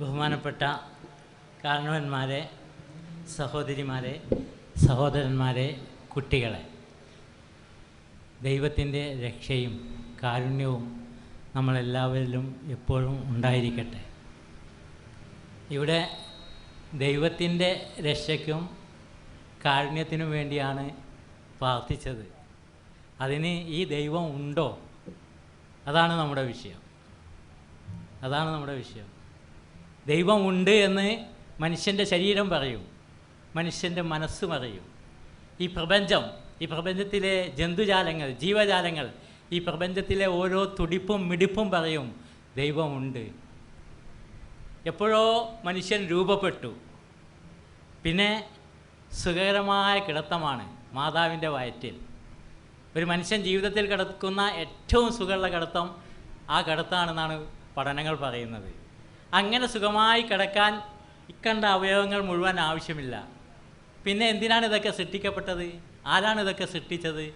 ബഹുമാനപ്പെട്ട കാരണവന്മാരെ, സഹോദരിമാരെ, സഹോദരന്മാരെ, കുട്ടികളെ, ദൈവത്തിൻ്റെ രക്ഷയും കാരുണ്യവും നമ്മളെല്ലാവരിലും എപ്പോഴും ഉണ്ടായിരിക്കട്ടെ. ഇവിടെ ദൈവത്തിൻ്റെ രക്ഷയ്ക്കും കാരുണ്യത്തിനും വേണ്ടിയാണ് പ്രാർത്ഥിച്ചത്. അതിന് ഈ ദൈവം ഉണ്ടോ? അതാണ് നമ്മുടെ വിഷയം. ദൈവം ഉണ്ട് എന്ന് മനുഷ്യൻ്റെ ശരീരം പറയും, മനുഷ്യൻ്റെ മനസ്സ് പറയും. ഈ പ്രപഞ്ചത്തിലെ ജന്തുജാലങ്ങൾ, ജീവജാലങ്ങൾ, ഈ പ്രപഞ്ചത്തിലെ ഓരോ തുടിപ്പും മിടിപ്പും പറയും ദൈവമുണ്ട്. എപ്പോഴോ മനുഷ്യൻ രൂപപ്പെട്ടു. പിന്നെ സുഖകരമായ കിടത്തമാണ് മാതാവിൻ്റെ വയറ്റിൽ. ഒരു മനുഷ്യൻ ജീവിതത്തിൽ കിടക്കുന്ന ഏറ്റവും സുഖമുള്ള കിടത്തം ആ കിടത്താണെന്നാണ് പഠനങ്ങൾ പറയുന്നത്. അങ്ങനെ സുഖമായി കിടക്കാൻ ഇക്കണ്ട അവയവങ്ങൾ മുഴുവൻ ആവശ്യമില്ല. പിന്നെ എന്തിനാണ് ഇതൊക്കെ സൃഷ്ടിക്കപ്പെട്ടത്? ആരാണ് ഇതൊക്കെ സൃഷ്ടിച്ചത്?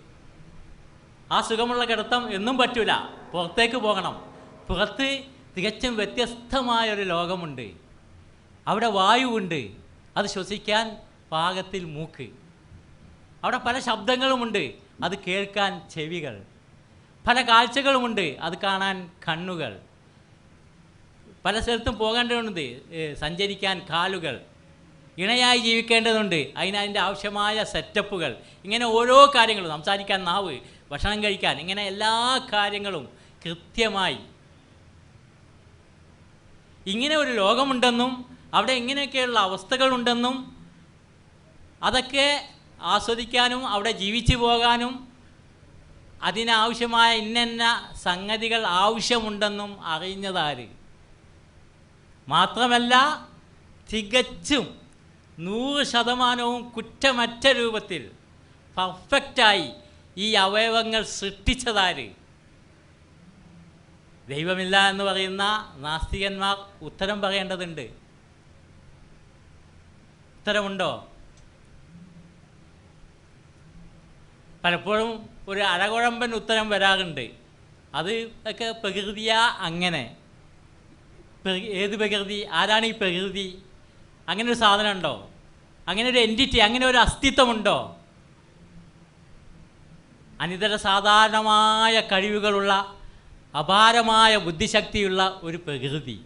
ആ സുഖമുള്ള കിടത്തം എന്നും പറ്റൂല, പുറത്തേക്ക് പോകണം. പുറത്ത് തികച്ചും വ്യത്യസ്തമായൊരു ലോകമുണ്ട്. അവിടെ വായുവുണ്ട്, അത് ശ്വസിക്കാൻ പാകത്തിൽ മൂക്ക്. അവിടെ പല ശബ്ദങ്ങളുമുണ്ട്, അത് കേൾക്കാൻ ചെവികൾ. പല കാഴ്ചകളുമുണ്ട്, അത് കാണാൻ കണ്ണുകൾ. പല സ്ഥലത്തും പോകേണ്ടതുണ്ട്, സഞ്ചരിക്കാൻ കാലുകൾ. ഇണയായി ജീവിക്കേണ്ടതുണ്ട്, അതിൻ്റെ ആവശ്യമായ സെറ്റപ്പുകൾ. ഇങ്ങനെ ഓരോ കാര്യങ്ങളും, സംസാരിക്കാൻ നാവ്, ഭക്ഷണം കഴിക്കാൻ, ഇങ്ങനെ എല്ലാ കാര്യങ്ങളും കൃത്യമായി. ഇങ്ങനെ ഒരു ലോകമുണ്ടെന്നും അവിടെ ഇങ്ങനെയൊക്കെയുള്ള അവസ്ഥകളുണ്ടെന്നും അതൊക്കെ ആസ്വദിക്കാനും അവിടെ ജീവിച്ചു പോകാനും അതിനാവശ്യമായ ഇന്ന സംഗതികൾ ആവശ്യമുണ്ടെന്നും അറിഞ്ഞതാര്? മാത്രമല്ല, തികച്ചും 100% കുറ്റമറ്റ രൂപത്തിൽ പെർഫെക്റ്റായി ഈ അവയവങ്ങൾ സൃഷ്ടിച്ചതാര്? ദൈവമില്ല എന്ന് പറയുന്ന നാസ്തികന്മാർ ഉത്തരം പറയേണ്ടതുണ്ട്. ഉത്തരമുണ്ടോ? പലപ്പോഴും ഒരു അഴകുഴമ്പൻ ഉത്തരം വരാറുണ്ട്. അത് ഒക്കെ പ്രകൃതിയാ. അങ്ങനെ ഏത് പ്രകൃതി? ആരാണ് ഈ പ്രകൃതി? അങ്ങനെ ഒരു സാധനം ഉണ്ടോ? അങ്ങനെ ഒരു എൻറ്റിറ്റി, അങ്ങനെ ഒരു അസ്തിത്വമുണ്ടോ? അനിതര സാധാരണമായ കഴിവുകളുള്ള, അപാരമായ ബുദ്ധിശക്തിയുള്ള ഒരു പ്രകൃതി.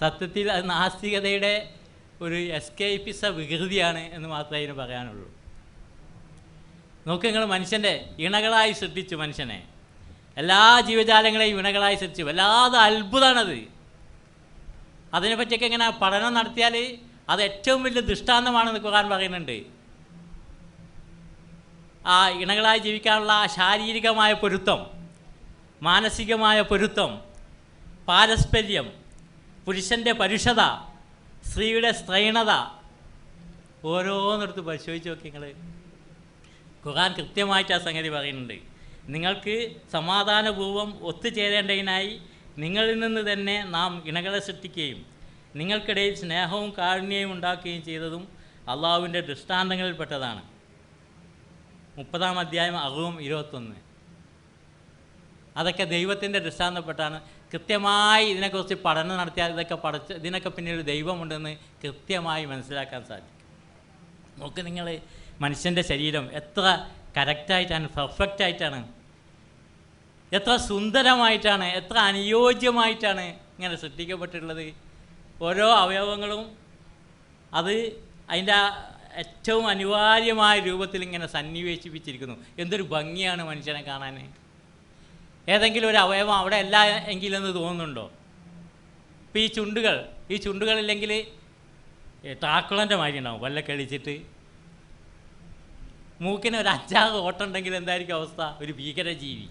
സത്യത്തിൽ അത് നാസ്തികതയുടെ ഒരു എസ്കേപ്പിസ വികൃതിയാണ് എന്ന് മാത്രമേ അതിന് പറയാനുള്ളൂ. നോക്ക്, നിങ്ങൾ മനുഷ്യൻ്റെ ഇണകളായി സൃഷ്ടിച്ചു. മനുഷ്യനെ, എല്ലാ ജീവജാലങ്ങളെയും ഇണകളായി സൃഷ്ടിച്ചു. വല്ലാതെ അത്ഭുതമാണത്. അതിനെപ്പറ്റിയൊക്കെ ഇങ്ങനെ പഠനം നടത്തിയാൽ അത് ഏറ്റവും വലിയ ദൃഷ്ടാന്തമാണെന്ന് ഖുർആൻ പറയുന്നുണ്ട്. ആ ഇണകളായി ജീവിക്കാനുള്ള ശാരീരികമായ പൊരുത്തം, മാനസികമായ പൊരുത്തം, പാരസ്പര്യം, പുരുഷൻ്റെ പരുഷത, സ്ത്രീയുടെ സ്ത്രൈണത, ഓരോന്നിടത്ത് പരിശോധിച്ച് നോക്കി നിങ്ങൾ. ഖുർആൻ കൃത്യമായിട്ട് ആ സംഗതി പറയുന്നുണ്ട്. നിങ്ങൾക്ക് സമാധാനപൂർവ്വം ഒത്തുചേരേണ്ടതിനായി നിങ്ങളിൽ നിന്ന് തന്നെ നാം ഇണകളെ സൃഷ്ടിക്കുകയും നിങ്ങൾക്കിടയിൽ സ്നേഹവും കാരുണ്യവും ഉണ്ടാക്കുകയും ചെയ്തതും അള്ളാഹുവിൻ്റെ ദൃഷ്ടാന്തങ്ങളിൽപ്പെട്ടതാണ്. 30-ാം അധ്യായം 60-21. അതൊക്കെ ദൈവത്തിൻ്റെ ദൃഷ്ടാന്തപ്പെട്ടാണ്. കൃത്യമായി ഇതിനെക്കുറിച്ച് പഠനം നടത്തിയാൽ ഇതിനൊക്കെ പിന്നിൽ ഒരു ദൈവമുണ്ടെന്ന് കൃത്യമായി മനസ്സിലാക്കാൻ സാധിക്കും. നോക്ക് നിങ്ങൾ, മനുഷ്യൻ്റെ ശരീരം എത്ര കറക്റ്റായിട്ടാണ്, പെർഫെക്റ്റായിട്ടാണ്, എത്ര സുന്ദരമായിട്ടാണ്, എത്ര അനുയോജ്യമായിട്ടാണ് ഇങ്ങനെ സൃഷ്ടിക്കപ്പെട്ടിട്ടുള്ളത്. ഓരോ അവയവങ്ങളും അത് അതിൻ്റെ ഏറ്റവും അനിവാര്യമായ രൂപത്തിൽ ഇങ്ങനെ സന്നിവേശിപ്പിച്ചിരിക്കുന്നു. എന്തൊരു ഭംഗിയാണ് മനുഷ്യനെ കാണാൻ. ഏതെങ്കിലും ഒരു അവയവം അവിടെ അല്ല എങ്കിലെന്ന് തോന്നുന്നുണ്ടോ? ഇപ്പോൾ ഈ ചുണ്ടുകളില്ലെങ്കിൽ ടാക്കുളൻ്റെ മാതിരി ഉണ്ടാവും, വല്ലൊക്കെ അടിച്ചിട്ട്. മൂക്കിന് ഒരു 5-6 ഓട്ടുണ്ടെങ്കിൽ എന്തായിരിക്കും അവസ്ഥ? ഒരു ഭീകരജീവി.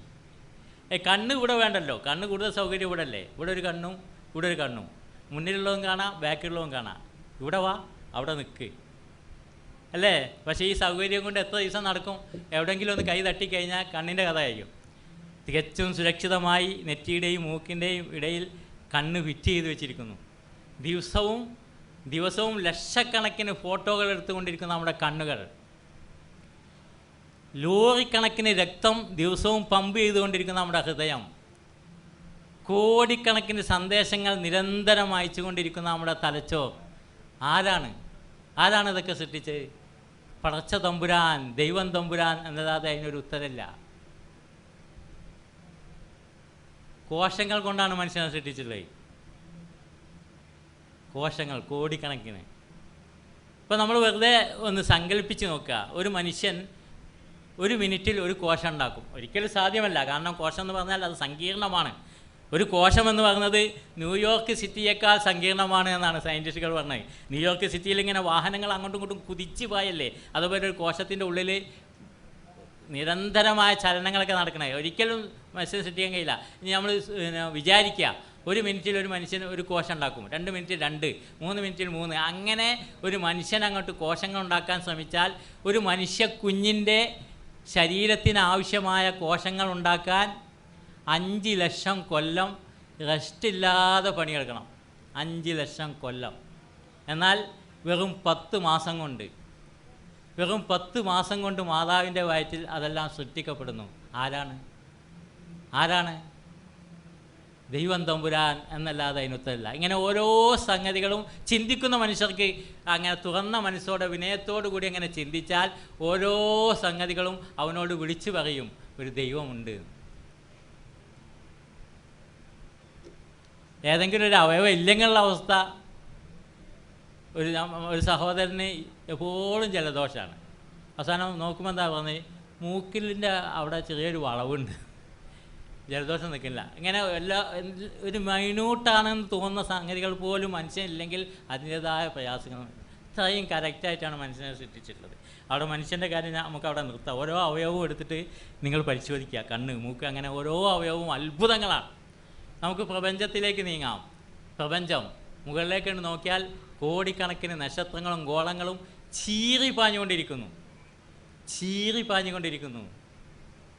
കണ്ണ് ഇവിടെ വേണ്ടല്ലോ, കണ്ണ് കൂടുതൽ സൗകര്യം ഇവിടെ അല്ലേ? ഇവിടെ ഒരു കണ്ണും ഇവിടെ ഒരു കണ്ണും, മുന്നിലുള്ളതും കാണാം, ബാക്കിലുള്ളതും കാണാം. ഇവിടെ വാ, അവിടെ നിൽക്ക് അല്ലേ? പക്ഷേ ഈ സൗകര്യം കൊണ്ട് എത്ര ദിവസം നടക്കും? എവിടെയെങ്കിലും ഒന്ന് കൈ തട്ടിക്കഴിഞ്ഞാൽ കണ്ണിൻ്റെ കഥ ആയിരിക്കും. തികച്ചും സുരക്ഷിതമായി നെറ്റിയുടെയും മൂക്കിൻ്റെയും ഇടയിൽ കണ്ണ് ഫിറ്റ് ചെയ്ത് വെച്ചിരിക്കുന്നു. ദിവസവും ലക്ഷക്കണക്കിന് ഫോട്ടോകൾ എടുത്തുകൊണ്ടിരിക്കുന്ന നമ്മുടെ കണ്ണുകൾ. ലോറിക്കണക്കിന് രക്തം ദിവസവും പമ്പ് ചെയ്തുകൊണ്ടിരിക്കുന്ന നമ്മുടെ ഹൃദയം. കോടിക്കണക്കിന് സന്ദേശങ്ങൾ നിരന്തരം അയച്ചുകൊണ്ടിരിക്കുന്ന നമ്മുടെ തലച്ചോർ ആരാണ് ഇതൊക്കെ സൃഷ്ടിച്ചത്? പടച്ച തമ്പുരാൻ, ദൈവം തമ്പുരാൻ എന്നല്ലാതെ അതിനൊരു ഉത്തരമില്ല. കോശങ്ങൾ കൊണ്ടാണ് മനുഷ്യനെ സൃഷ്ടിച്ചിട്ടുള്ളത്. കോശങ്ങൾ കോടിക്കണക്കിന്. ഇപ്പോൾ നമ്മൾ വെറുതെ ഒന്ന് സങ്കല്പിച്ച് നോക്കുക, ഒരു മനുഷ്യൻ ഒരു മിനിറ്റിൽ ഒരു കോശം ഉണ്ടാക്കും. ഒരിക്കലും സാധ്യമല്ല, കാരണം കോശം എന്ന് പറഞ്ഞാൽ അത് സങ്കീർണമാണ്. ഒരു കോശം എന്ന് പറയുന്നത് ന്യൂയോർക്ക് സിറ്റിയേക്കാൾ സങ്കീർണമാണ് എന്നാണ് സയൻറ്റിസ്റ്റുകൾ പറഞ്ഞത്. ന്യൂയോർക്ക് സിറ്റിയിൽ ഇങ്ങനെ വാഹനങ്ങൾ അങ്ങോട്ടും ഇങ്ങോട്ടും കുതിച്ച് പോയല്ലേ, അതുപോലെ ഒരു കോശത്തിൻ്റെ ഉള്ളിൽ നിരന്തരമായ ചലനങ്ങളൊക്കെ നടക്കണേ. ഒരിക്കലും മനുഷ്യൻ സൃഷ്ടിക്കാൻ കഴിയില്ല. ഇനി നമ്മൾ വിചാരിക്കുക, ഒരു മിനിറ്റിൽ ഒരു മനുഷ്യൻ ഒരു കോശം ഉണ്ടാക്കും, 2 മിനിറ്റിൽ 2, 3 മിനിറ്റിൽ 3, അങ്ങനെ ഒരു മനുഷ്യൻ അങ്ങോട്ട് കോശങ്ങൾ ഉണ്ടാക്കാൻ ശ്രമിച്ചാൽ ഒരു മനുഷ്യ കുഞ്ഞിൻ്റെ ശരീരത്തിന് ആവശ്യമായ കോശങ്ങൾ ഉണ്ടാക്കാൻ 5 ലക്ഷം കൊല്ലം റെസ്റ്റില്ലാതെ പണിയെടുക്കണം. 5 ലക്ഷം കൊല്ലം. എന്നാൽ വെറും 10 മാസം കൊണ്ട് മാതാവിൻ്റെ വയറ്റിൽ അതെല്ലാം സൃഷ്ടിക്കപ്പെടുന്നു. ആരാണ്? ദൈവം തമ്പുരാൻ എന്നല്ലാതെ അതിനുത്തരമില്ല. ഇങ്ങനെ ഓരോ സംഗതികളും ചിന്തിക്കുന്ന മനുഷ്യർക്ക് അങ്ങനെ തുറന്ന മനസ്സോടെ വിനയത്തോടു കൂടി അങ്ങനെ ചിന്തിച്ചാൽ ഓരോ സംഗതികളും അവനോട് വിളിച്ചു പറയും ഒരു ദൈവമുണ്ട്. ഏതെങ്കിലും ഒരു അവയവം ഇല്ലെങ്കിലുള്ള അവസ്ഥ, ഒരു സഹോദരന് എപ്പോഴും ജലദോഷമാണ്. അവസാനം നോക്കുമ്പോൾ എന്താ പറഞ്ഞത്, മൂക്കിലിൻ്റെ അവിടെ ചെറിയൊരു വളവുണ്ട്, ജലദോഷം നിൽക്കില്ല. ഇങ്ങനെ ഒരു മൈന്യൂട്ടാണെന്ന് തോന്നുന്ന സംഗതികൾ പോലും മനുഷ്യനില്ലെങ്കിൽ അതിൻ്റേതായ പ്രയാസങ്ങൾ. ഇത്രയും കറക്റ്റായിട്ടാണ് മനുഷ്യനെ സൃഷ്ടിച്ചിട്ടുള്ളത്. അവിടെ മനുഷ്യൻ്റെ കാര്യം നമുക്ക് അവിടെ നിർത്താം. ഓരോ അവയവവും എടുത്തിട്ട് നിങ്ങൾ പരിശോധിക്കുക. കണ്ണ്, മൂക്ക്, അങ്ങനെ ഓരോ അവയവവും അത്ഭുതങ്ങളാണ്. നമുക്ക് പ്രപഞ്ചത്തിലേക്ക് നീങ്ങാം. പ്രപഞ്ചം മുകളിലേക്ക് നോക്കിയാൽ കോടിക്കണക്കിന് നക്ഷത്രങ്ങളും ഗോളങ്ങളും ചീറിപ്പാഞ്ഞുകൊണ്ടിരിക്കുന്നു.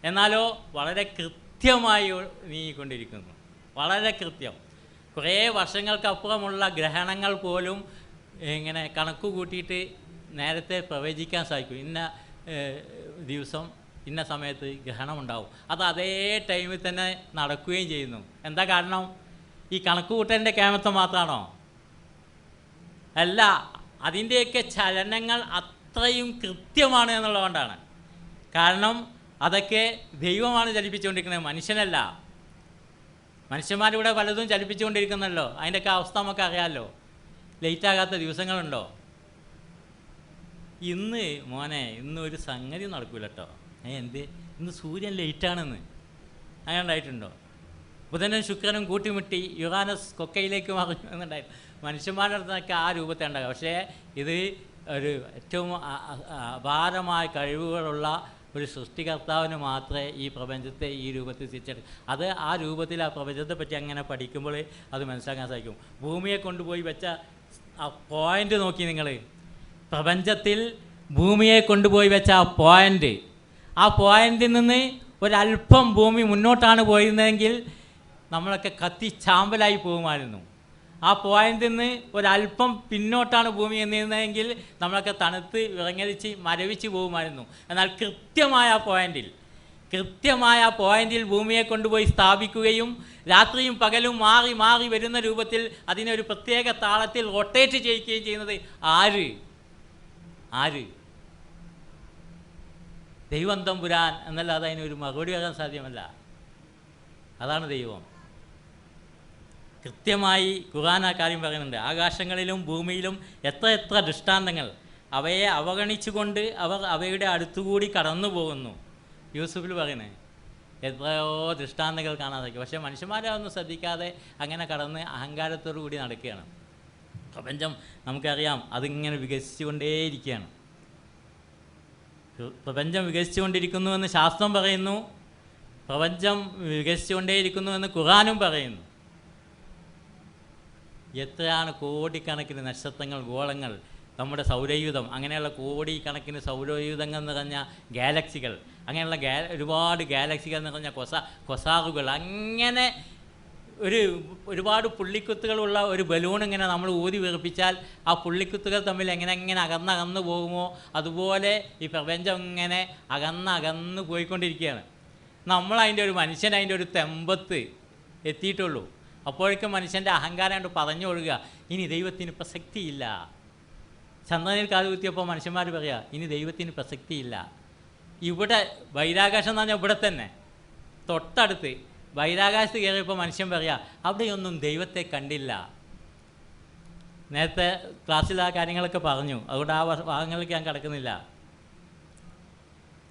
എന്നാലോ വളരെ കൃത്യമായി നീങ്ങിക്കൊണ്ടിരിക്കുന്നു. വളരെ കൃത്യം. കുറേ വർഷങ്ങൾക്കപ്പുറമുള്ള ഗ്രഹണങ്ങൾ പോലും ഇങ്ങനെ കണക്ക് കൂട്ടിയിട്ട് നേരത്തെ പ്രവചിക്കാൻ സാധിക്കും. ഇന്ന ദിവസം ഇന്ന സമയത്ത് ഗ്രഹണമുണ്ടാവും. അത് അതേ ടൈമിൽ തന്നെ നടക്കുകയും ചെയ്യുന്നു. എന്താ കാരണം? ഈ കണക്ക് കൂട്ടലിൻ്റെ കേമത്വം മാത്രമാണോ? അല്ല, അതിൻ്റെയൊക്കെ ചലനങ്ങൾ അത്രയും കൃത്യമാണ് എന്നുള്ളതുകൊണ്ടാണ്. കാരണം അതൊക്കെ ദൈവമാണ് ചലിപ്പിച്ചുകൊണ്ടിരിക്കുന്നത്, മനുഷ്യനല്ല. മനുഷ്യന്മാരിവിടെ പലതും ചലിപ്പിച്ചുകൊണ്ടിരിക്കുന്നല്ലോ. അതിൻ്റെയൊക്കെ അവസ്ഥ നമുക്ക് അറിയാമല്ലോ. ലേറ്റാകാത്ത ദിവസങ്ങളുണ്ടോ? ഇന്നൊരു സംഗതി നടക്കൂല കേട്ടോ. ഇന്ന് സൂര്യൻ ലേറ്റാണെന്ന് അങ്ങനെ ഉണ്ടായിട്ടുണ്ടോ? ബുധനും ശുക്രനും കൂട്ടിമുട്ടി യുറാനസ് കൊക്കയിലേക്ക് മറിഞ്ഞു എന്നുണ്ടായിരുന്നു. മനുഷ്യന്മാരുടെ അടുത്തൊക്കെ ആ രൂപത്തെ ഉണ്ടാകുക. പക്ഷേ ഇത് ഒരു ഏറ്റവും അപാരമായ കഴിവുകളുള്ള ഒരു സൃഷ്ടികർത്താവിന് മാത്രമേ ഈ പ്രപഞ്ചത്തെ ഈ രൂപത്തിൽ തിരിച്ചെടുക്കും. അത് ആ രൂപത്തിൽ ആ പ്രപഞ്ചത്തെ പറ്റി അങ്ങനെ പഠിക്കുമ്പോൾ അത് മനസ്സിലാക്കാൻ സാധിക്കും. ഭൂമിയെ കൊണ്ടുപോയി വെച്ച ആ പോയിൻ്റ് നോക്കി നിങ്ങൾ. പ്രപഞ്ചത്തിൽ ഭൂമിയെ കൊണ്ടുപോയി വെച്ച ആ പോയിൻ്റിൽ നിന്ന് ഒരല്പം ഭൂമി മുന്നോട്ടാണ് പോയിരുന്നതെങ്കിൽ നമ്മളൊക്കെ കത്തിച്ചാമ്പലായി പോകുമായിരുന്നു. ആ പോയിൻ്റിൽ നിന്ന് ഒരല്പം പിന്നോട്ടാണ് ഭൂമി എന്നിരുന്നതെങ്കിൽ നമ്മളൊക്കെ തണുത്ത് വിറങ്ങലിച്ച് മരവിച്ച് പോകുമായിരുന്നു. എന്നാൽ കൃത്യമായ ആ പോയിൻ്റിൽ ഭൂമിയെ കൊണ്ടുപോയി സ്ഥാപിക്കുകയും രാത്രിയും പകലും മാറി മാറി വരുന്ന രൂപത്തിൽ അതിനെ ഒരു പ്രത്യേക താളത്തിൽ റൊട്ടേറ്റ് ചെയ്യിക്കുകയും ചെയ്യുന്നത് ആര്? ദൈവം തമ്പുരാൻ എന്നല്ലാതെ അതിനൊരു മറുപടി വരാൻ സാധ്യമല്ല. അതാണ് ദൈവം. കൃത്യമായി ഖുർആൻ ആ കാര്യം പറയുന്നുണ്ട്. ആകാശങ്ങളിലും ഭൂമിയിലും എത്ര ദൃഷ്ടാന്തങ്ങൾ, അവയെ അവഗണിച്ചുകൊണ്ട് അവർ അവയുടെ അടുത്തുകൂടി കടന്നു പോകുന്നു. യൂസുഫിൽ പറയുന്നത് എത്രയോ ദൃഷ്ടാന്തങ്ങൾ കാണാൻ സാധിക്കും. പക്ഷേ മനുഷ്യന്മാരെ ഒന്നും ശ്രദ്ധിക്കാതെ അങ്ങനെ കടന്ന് അഹങ്കാരത്തോടു കൂടി നടക്കുകയാണ്. പ്രപഞ്ചം നമുക്കറിയാം, അതിങ്ങനെ വികസിച്ചുകൊണ്ടേയിരിക്കുകയാണ്. പ്രപഞ്ചം വികസിച്ചുകൊണ്ടിരിക്കുന്നുവെന്ന് ശാസ്ത്രം പറയുന്നു, പ്രപഞ്ചം വികസിച്ചുകൊണ്ടേയിരിക്കുന്നുവെന്ന് ഖുർആനും പറയുന്നു. എത്രയാണ് കോടിക്കണക്കിന് നക്ഷത്രങ്ങൾ, ഗോളങ്ങൾ, നമ്മുടെ സൗരയൂഥം, അങ്ങനെയുള്ള കോടിക്കണക്കിന് സൗരയൂഥങ്ങൾ നിറഞ്ഞ ഗാലക്സികൾ, അങ്ങനെയുള്ള ഒരുപാട് ഗാലക്സികൾ നിറഞ്ഞ കൊസാറുകൾ, അങ്ങനെ ഒരുപാട് പുള്ളിക്കുത്തുകളുള്ള ഒരു ബലൂൺ ഇങ്ങനെ നമ്മൾ ഊതി വീർപ്പിച്ചാൽ ആ പുള്ളിക്കുത്തുകൾ തമ്മിൽ എങ്ങനെ അകന്നകന്ന് പോകുമോ അതുപോലെ ഈ പ്രപഞ്ചം ഇങ്ങനെ അകന്ന് പോയിക്കൊണ്ടിരിക്കുകയാണ്. നമ്മളതിൻ്റെ ഒരു മനുഷ്യൻ അതിൻ്റെ ഒരു തെമ്പത്ത് എത്തിയിട്ടുള്ളൂ. അപ്പോഴേക്കും മനുഷ്യൻ്റെ അഹങ്കാരം കൊണ്ട് പറഞ്ഞു ഒഴുകുക, ഇനി ദൈവത്തിന് പ്രസക്തിയില്ല. ചന്ദ്രനിൽ കാലുകുത്തിയപ്പോൾ മനുഷ്യന്മാർ പറയുക, ഇനി ദൈവത്തിന് പ്രസക്തിയില്ല. ഇവിടെ ബഹിരാകാശം എന്ന് പറഞ്ഞാൽ ഇവിടെ തന്നെ തൊട്ടടുത്ത് ബഹിരാകാശത്ത് കയറിയപ്പോൾ മനുഷ്യൻ പറയുക, അവിടെയൊന്നും ദൈവത്തെ കണ്ടില്ല. നേരത്തെ ക്ലാസ്സിൽ ആ കാര്യങ്ങളൊക്കെ പറഞ്ഞു, അതുകൊണ്ട് ആ ഭാഗങ്ങളിലേക്ക് ഞാൻ കിടക്കുന്നില്ല.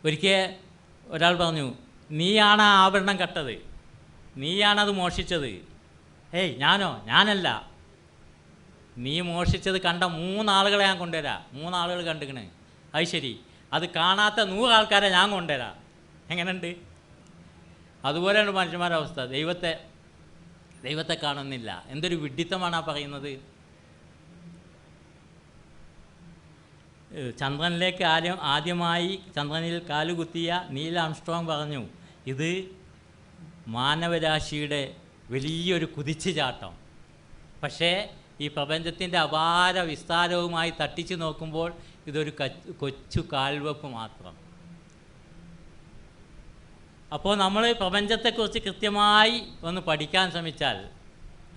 ഒരിക്കൽ ഒരാൾ പറഞ്ഞു, നീയാണ് ആ ആഭരണം കട്ടത്, നീയാണത് മോഷിച്ചത്. ഏയ് ഞാനല്ല. നീ മോഷിച്ചത് കണ്ട 3 ആളുകളെ ഞാൻ കൊണ്ടുവരാം. 3 ആളുകൾ കണ്ടിക്കണ്. അത് ശരി, അത് കാണാത്ത 100 ആൾക്കാരെ ഞാൻ കൊണ്ടുവരാം. എങ്ങനെയുണ്ട്? അതുപോലെയാണ് മനുഷ്യന്മാരുടെ അവസ്ഥ. ദൈവത്തെ കാണുന്നില്ല. എന്തൊരു വിഡ്ഢിത്തമാണ് ആ പറയുന്നത്. ചന്ദ്രനിലേക്ക് ആദ്യമായി ചന്ദ്രനിൽ കാലുകുത്തിയ നീൽ ആംസ്ട്രോങ് പറഞ്ഞു, ഇത് മാനവരാശിയുടെ വലിയൊരു കുതിച്ചുചാട്ടം. പക്ഷേ ഈ പ്രപഞ്ചത്തിൻ്റെ അപാര വിസ്താരവുമായി തട്ടിച്ചു നോക്കുമ്പോൾ ഇതൊരു കൊച്ചു കാൽവെപ്പ് മാത്രം. അപ്പോൾ നമ്മൾ പ്രപഞ്ചത്തെക്കുറിച്ച് കൃത്യമായി ഒന്ന് പഠിക്കാൻ ശ്രമിച്ചാൽ,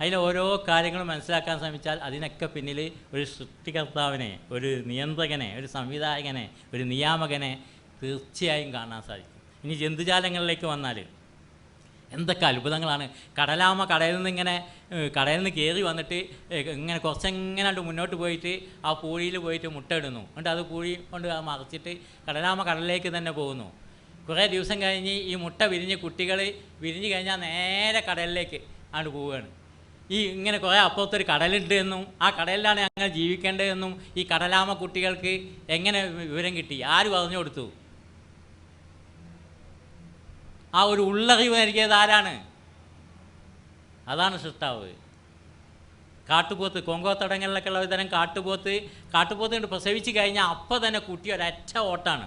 അതിൽ ഓരോ കാര്യങ്ങളും മനസ്സിലാക്കാൻ ശ്രമിച്ചാൽ, അതിനൊക്കെ പിന്നിൽ ഒരു സൃഷ്ടികർത്താവിനെ, ഒരു നിയന്ത്രകനെ, ഒരു സംവിധായകനെ, ഒരു നിയാമകനെ തീർച്ചയായും കാണാൻ സാധിക്കും. ഇനി ജന്തുജാലങ്ങളിലേക്ക് വന്നാൽ എന്തൊക്കെ അത്ഭുതങ്ങളാണ്. കടലാമ കടയിൽ നിന്ന് കയറി വന്നിട്ട് ഇങ്ങനെ കുറച്ചെങ്ങനെ മുന്നോട്ട് പോയിട്ട് ആ പൂഴിയിൽ പോയിട്ട് മുട്ട ഇടുന്നു. എന്നിട്ട് അത് പൂഴി കൊണ്ട് മറിച്ചിട്ട് കടലാമ കടലിലേക്ക് തന്നെ പോകുന്നു. കുറേ ദിവസം കഴിഞ്ഞ് ഈ മുട്ട കുട്ടികൾ വിരിഞ്ഞ് കഴിഞ്ഞാൽ നേരെ കടലിലേക്ക് അങ്ങോട്ട് പോവുകയാണ്. ഇങ്ങനെ കുറേ അപ്പുറത്തൊരു കടലുണ്ട് എന്നും ആ കടലിലാണ് ഞങ്ങൾ ജീവിക്കേണ്ടതെന്നും ഈ കടലാമ കുട്ടികൾക്ക് എങ്ങനെ വിവരം കിട്ടി? ആര് പറഞ്ഞു കൊടുത്തു? ആ ഒരു ഉള്ളറിവ് നൽകിയത് ആരാണ്? അതാണ് സൃഷ്ടാവ്. കാട്ടുപോത്ത്, കോങ്കോ തടങ്ങളിലൊക്കെ ഉള്ള തരം കാട്ടുപോത്ത് കൊണ്ട് പ്രസവിച്ച് കഴിഞ്ഞാൽ അപ്പോൾ തന്നെ കുട്ടി ഒരൊറ്റ ഓട്ടാണ്.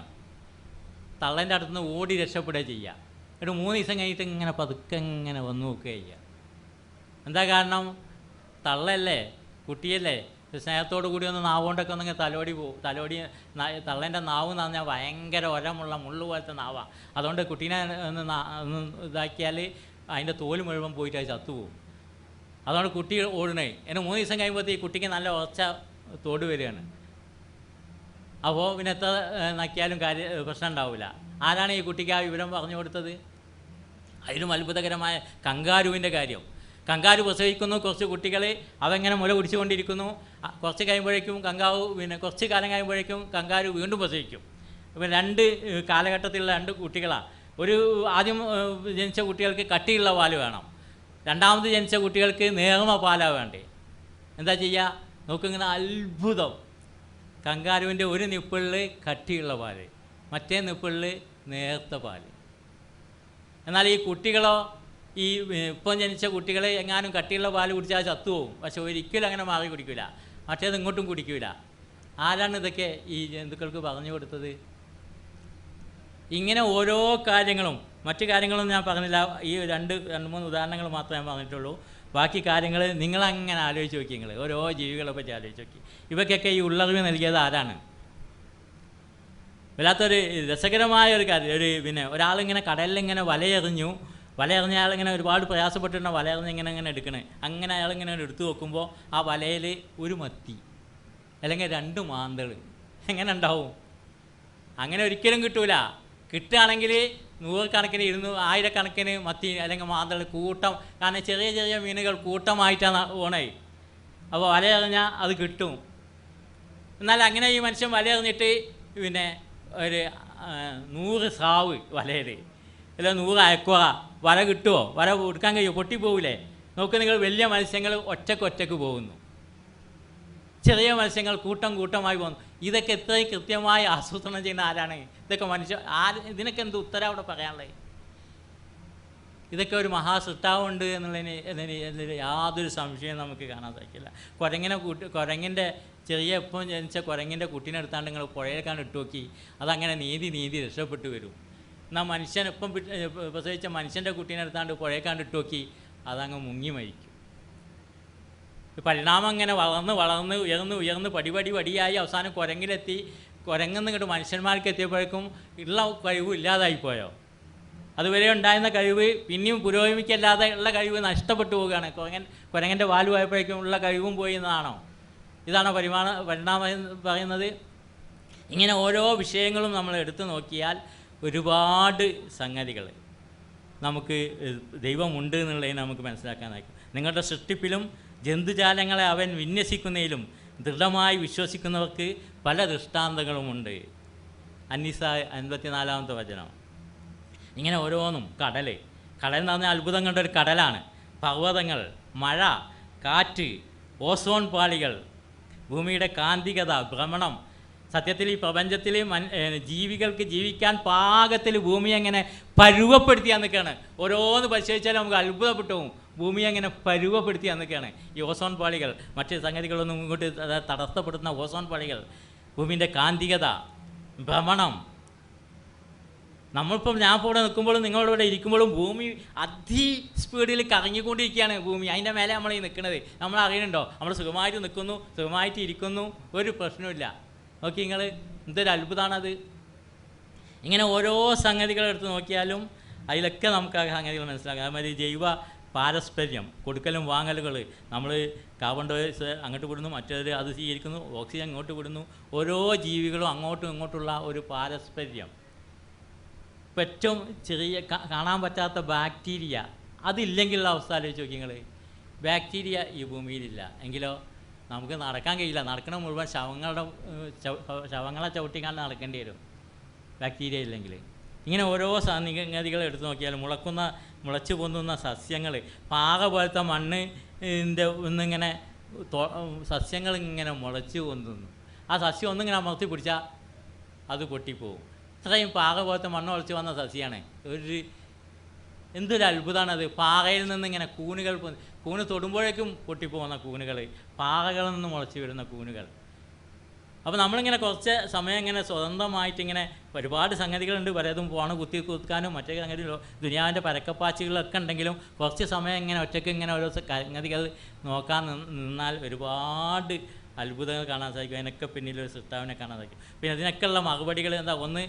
തള്ളേൻ്റെ അടുത്തുനിന്ന് ഓടി രക്ഷപ്പെടുക ചെയ്യുക. എന്നിട്ട് 3 ദിവസം കഴിഞ്ഞിട്ട് ഇങ്ങനെ പതുക്കെ ഇങ്ങനെ വന്നു നോക്കുക ചെയ്യുക. എന്താ കാരണം? തള്ളല്ലേ, കുട്ടിയല്ലേ, സ്നേഹത്തോടു കൂടി ഒന്ന് നാവുകൊണ്ടൊക്കെ ഒന്നിങ്ങനെ തലോടി തള്ളേൻ്റെ നാവ് എന്ന് പറഞ്ഞാൽ ഭയങ്കര ഒരമുള്ള മുള്ളു പോലത്തെ നാവാണ്. അതുകൊണ്ട് കുട്ടീനെ ഒന്ന് ഇതാക്കിയാൽ അതിൻ്റെ തോല് മുഴുവൻ പോയിട്ട് അത് ചത്തുപോകും. അതുകൊണ്ട് കുട്ടി ഓടണേ. എന്നെ 3 ദിവസം കഴിയുമ്പോഴത്തേ ഈ കുട്ടിക്ക് നല്ല ഉറച്ച തോട് വരികയാണ്. അപ്പോൾ പിന്നെ എത്ര നക്കിയാലും പ്രശ്നം ഉണ്ടാവില്ല. ആരാണ് ഈ കുട്ടിക്ക് ആ വിവരം പറഞ്ഞു കൊടുത്തത്? അതിലും അത്ഭുതകരമായ കങ്കാരുവിൻ്റെ കാര്യം. കങ്കാരു പ്രസവിക്കുന്നു, കുറച്ച് കുട്ടികൾ അവങ്ങനെ മുല കുടിച്ചുകൊണ്ടിരിക്കുന്നു. കുറച്ച് കഴിയുമ്പോഴേക്കും കുറച്ച് കാലം കഴിയുമ്പോഴേക്കും കങ്കാരു വീണ്ടും പ്രസവിക്കും. ഇപ്പം 2 കാലഘട്ടത്തിലുള്ള 2 കുട്ടികളാണ്. ആദ്യം ജനിച്ച കുട്ടികൾക്ക് കട്ടിയുള്ള പാല് വേണം, രണ്ടാമത് ജനിച്ച കുട്ടികൾക്ക് നേർമ പാലാണ് വേണ്ടേ. എന്താ ചെയ്യുക? നോക്കിങ്ങനെ അത്ഭുതം. കങ്കാരുവിൻ്റെ ഒരു നിപ്പിളിൽ കട്ടിയുള്ള പാല്, മറ്റേ നിപ്പിളിൽ നേർത്ത പാല്. എന്നാൽ ഈ കുട്ടികളോ, ഈ ഇപ്പം ജനിച്ച കുട്ടികൾ എങ്ങാനും കട്ടിയുള്ള പാല് കുടിച്ചാൽ ചത്തുപോകും. പക്ഷെ ഒരിക്കലും അങ്ങനെ മാറി കുടിക്കില്ല, മറ്റേത് ഇങ്ങോട്ടും കുടിക്കില്ല. ആരാണ് ഇതൊക്കെ ഈ ജന്തുക്കൾക്ക് പറഞ്ഞു കൊടുത്തത്? ഇങ്ങനെ ഓരോ കാര്യങ്ങളും, മറ്റു കാര്യങ്ങളൊന്നും ഞാൻ പറഞ്ഞില്ല. ഈ 2-3 ഉദാഹരണങ്ങൾ മാത്രമേ ഞാൻ പറഞ്ഞിട്ടുള്ളൂ. ബാക്കി കാര്യങ്ങൾ നിങ്ങളങ്ങനെ ആലോചിച്ച് നോക്കി. ഓരോ ജീവികളെ പറ്റി ആലോചിച്ച് നോക്കി. ഇവയ്ക്കൊക്കെ ഈ ഉള്ളറിവ് നൽകിയത് ആരാണ്? വല്ലാത്തൊരു രസകരമായ ഒരു കാര്യം. ഒരാളിങ്ങനെ കടലിലിങ്ങനെ വലയെറിഞ്ഞ ആളിങ്ങനെ ഒരുപാട് പ്രയാസപ്പെട്ടിട്ടുണ്ടോ വലയെറിഞ്ഞ് ഇങ്ങനെ എടുക്കണേ. അങ്ങനെ അയാളിങ്ങനെ എടുത്തു നോക്കുമ്പോൾ ആ വലയിൽ ഒരു മത്തി അല്ലെങ്കിൽ 2 മാന്തൾ എങ്ങനെ ഉണ്ടാവും? അങ്ങനെ ഒരിക്കലും കിട്ടൂല. കിട്ടുകയാണെങ്കിൽ 100 കണക്കിന് 200 1000 മത്തി അല്ലെങ്കിൽ മാന്തൾ കൂട്ടം. കാരണം ചെറിയ മീനുകൾ കൂട്ടമായിട്ടാണ് പോണേ. അപ്പോൾ വലയെറിഞ്ഞാൽ അത് കിട്ടും. എന്നാൽ അങ്ങനെ ഈ മനുഷ്യൻ വലയെറിഞ്ഞിട്ട് ഒരു 100 സ്രാവ് വലയിൽ, അല്ല 100 അയക്കുറ വല കിട്ടുമോ? വല കൊടുക്കാൻ കഴിയുമോ? പൊട്ടിപ്പോവില്ലേ? നോക്ക് നിങ്ങൾ, വലിയ മത്സ്യങ്ങൾ ഒറ്റക്ക് പോകുന്നു, ചെറിയ മത്സ്യങ്ങൾ കൂട്ടമായി പോകുന്നു. ഇതൊക്കെ എത്രയും കൃത്യമായി ആസൂത്രണം ചെയ്യുന്ന ആരാണ്? ഇതൊക്കെ ഇതിനൊക്കെ എന്ത് ഉത്തരം അവിടെ പറയാനുള്ളത്? ഇതൊക്കെ ഒരു മഹാസൃഷ്ടാവുണ്ട് എന്നുള്ളതിന് യാതൊരു സംശയവും നമുക്ക് കാണാൻ സാധിക്കില്ല. കുരങ്ങിൻ്റെ ഇപ്പം ജനിച്ച കുരങ്ങിൻ്റെ കുട്ടീനെടുത്താണ്ട് നിങ്ങൾ പുഴയിലേക്കാണ് ഇട്ട് നോക്കി, അതങ്ങനെ നീതി രക്ഷപ്പെട്ടു വരും. എന്നാൽ മനുഷ്യൻ ഇപ്പം പ്രസവിച്ച മനുഷ്യൻ്റെ കുട്ടീനെടുത്താണ്ട് പുഴയേക്കാണ്ട് ഇട്ട് നോക്കി, അതങ്ങ് മുങ്ങി മരിക്കും. പരിണാമം ഇങ്ങനെ വളർന്ന് ഉയർന്ന് പടിയായി അവസാനം കുരങ്ങിലെത്തി. കുരങ്ങെന്ന് ഇങ്ങോട്ട് മനുഷ്യന്മാർക്ക് എത്തിയപ്പോഴേക്കും ഉള്ള കഴിവ് ഇല്ലാതായിപ്പോയോ? അതുവരെ ഉണ്ടായിരുന്ന കഴിവ് പിന്നെയും പുരോഗമിക്കല്ലാതെ ഉള്ള കഴിവ് നഷ്ടപ്പെട്ടു പോവുകയാണ്. കുരങ്ങൻ്റെ വാല് പോയപ്പോഴേക്കും ഉള്ള കഴിവും പോയി എന്നതാണോ? ഇതാണോ പരിണാമം എന്ന് പറയുന്നത്? ഇങ്ങനെ ഓരോ വിഷയങ്ങളും നമ്മൾ എടുത്തു നോക്കിയാൽ ഒരുപാട് സംഗതികൾ നമുക്ക് ദൈവമുണ്ട് എന്നുള്ളതിന് നമുക്ക് മനസ്സിലാക്കാനായിരിക്കും. നിങ്ങളുടെ സൃഷ്ടിപ്പിലും ജന്തുജാലങ്ങളെ അവൻ വിന്യസിക്കുന്നതിലും ദൃഢമായി വിശ്വസിക്കുന്നവർക്ക് പല ദൃഷ്ടാന്തങ്ങളുമുണ്ട്. അന്നീസ 54-ാമത്തെ വചനം. ഇങ്ങനെ ഓരോന്നും കടൽ എന്ന് പറഞ്ഞാൽ അത്ഭുതങ്ങളുടെ ഒരു കടലാണ്. പർവ്വതങ്ങൾ, മഴ, കാറ്റ്, ഓസോൺ പാളികൾ, ഭൂമിയുടെ കാന്തികത, ഭ്രമണം. സത്യത്തിൽ ഈ പ്രപഞ്ചത്തിൽ ജീവികൾക്ക് ജീവിക്കാൻ പാകത്തിൽ ഭൂമി എങ്ങനെ പരുവപ്പെടുത്തി നിൽക്കുകയാണ്. ഓരോന്ന് പരിശോധിച്ചാൽ നമുക്ക് അത്ഭുതപ്പെട്ടു പോകും. ഭൂമി എങ്ങനെ പരുവപ്പെടുത്തി നിൽക്കുകയാണ്. ഈ ഓസോൺ പാളികൾ, മറ്റ് സംഗതികളൊന്നും ഇങ്ങോട്ട് തടസ്സപ്പെടുത്തുന്ന ഓസോൺ പാളികൾ, ഭൂമിൻ്റെ കാന്തികത, ഭ്രമണം. നമ്മളിപ്പം ഞാൻ ഇപ്പോൾ ഇവിടെ നിൽക്കുമ്പോഴും നിങ്ങളിവിടെ ഇരിക്കുമ്പോഴും ഭൂമി സ്പീഡിൽ കറങ്ങിക്കൊണ്ടിരിക്കുകയാണ്. ഭൂമി അതിൻ്റെ മേലെ നമ്മൾ ഈ നിൽക്കുന്നത് നമ്മൾ അറിയുന്നുണ്ടോ? നമ്മൾ സുഖമായിട്ട് നിൽക്കുന്നു, സുഖമായിട്ട് ഇരിക്കുന്നു, ഒരു പ്രശ്നമില്ല. നോക്കി നിങ്ങൾ, എന്തൊരു അത്ഭുതമാണത്. ഇങ്ങനെ ഓരോ സംഗതികൾ എടുത്ത് നോക്കിയാലും അതിലൊക്കെ നമുക്ക് ആ സംഗതികൾ മനസ്സിലാക്കാം. അതുമാതിരി ജൈവ പാരസ്പര്യം, കൊടുക്കലും വാങ്ങലുകൾ. നമ്മൾ കാർബൺ ഡയോക്സൈഡ് അങ്ങോട്ട് വിടുന്നു, മറ്റേത് അത് സ്വീകരിക്കുന്നു, ഓക്സിജൻ അങ്ങോട്ട് വിടുന്നു. ഓരോ ജീവികളും അങ്ങോട്ടും ഇങ്ങോട്ടുള്ള ഒരു പാരസ്പര്യം. ഇപ്പം ഏറ്റവും ചെറിയ കാണാൻ പറ്റാത്ത ബാക്ടീരിയ, അതില്ലെങ്കിലുള്ള അവസ്ഥ ആലോചിച്ച് നോക്കി നിങ്ങൾ. ബാക്ടീരിയ ഈ ഭൂമിയിലില്ല എങ്കിലോ നമുക്ക് നടക്കാൻ കഴിയില്ല. നടക്കണ മുഴുവൻ ശവങ്ങളെ ചവിട്ടിക്കാണ്ട് നടക്കേണ്ടി വരും ബാക്ടീരിയ ഇല്ലെങ്കിൽ. ഇങ്ങനെ ഓരോ സംഗതികൾ എടുത്ത് നോക്കിയാൽ മുളച്ചു പൊന്തുന്ന സസ്യങ്ങൾ, പാറ പോലത്തെ മണ്ണിൻ്റെ ഒന്നിങ്ങനെ സസ്യങ്ങൾ ഇങ്ങനെ മുളച്ചു പൊന്തുന്നു. ആ സസ്യം ഒന്നിങ്ങനെ അമർത്തി പിടിച്ചാൽ അത് പൊട്ടിപ്പോവും. ഇത്രയും പാറ പോലത്തെ മണ്ണ് മുളച്ച് വന്ന സസ്യമാണ്. എന്തൊരു അത്ഭുതമാണത്. പാറയിൽ നിന്ന് ഇങ്ങനെ കൂണ് തൊടുമ്പോഴേക്കും പൊട്ടിപ്പോകുന്ന കൂണുകൾ, പാറകളിൽ നിന്ന് മുളച്ച് വരുന്ന കൂണുകൾ. അപ്പോൾ നമ്മളിങ്ങനെ കുറച്ച് സമയം ഇങ്ങനെ സ്വതന്ത്രമായിട്ടിങ്ങനെ ഒരുപാട് സംഗതികളുണ്ട്. പലതും ഫോണ് കുത്തിക്കാനും മറ്റേ സംഗതി ദുനിയാവിൻ്റെ പരക്കപ്പാച്ചുകളൊക്കെ ഉണ്ടെങ്കിലും കുറച്ച് സമയം ഇങ്ങനെ ഒറ്റയ്ക്ക് ഇങ്ങനെ ഓരോ സംഗതികൾ നോക്കാൻ നിന്നാൽ ഒരുപാട് അത്ഭുതങ്ങൾ കാണാൻ സാധിക്കും. അതിനൊക്കെ പിന്നിലൊരു സൃഷ്ടാവിനെ കാണാൻ സാധിക്കും. പിന്നെ അതിനൊക്കെയുള്ള മറുപടികൾ എന്താ? ഒന്ന്,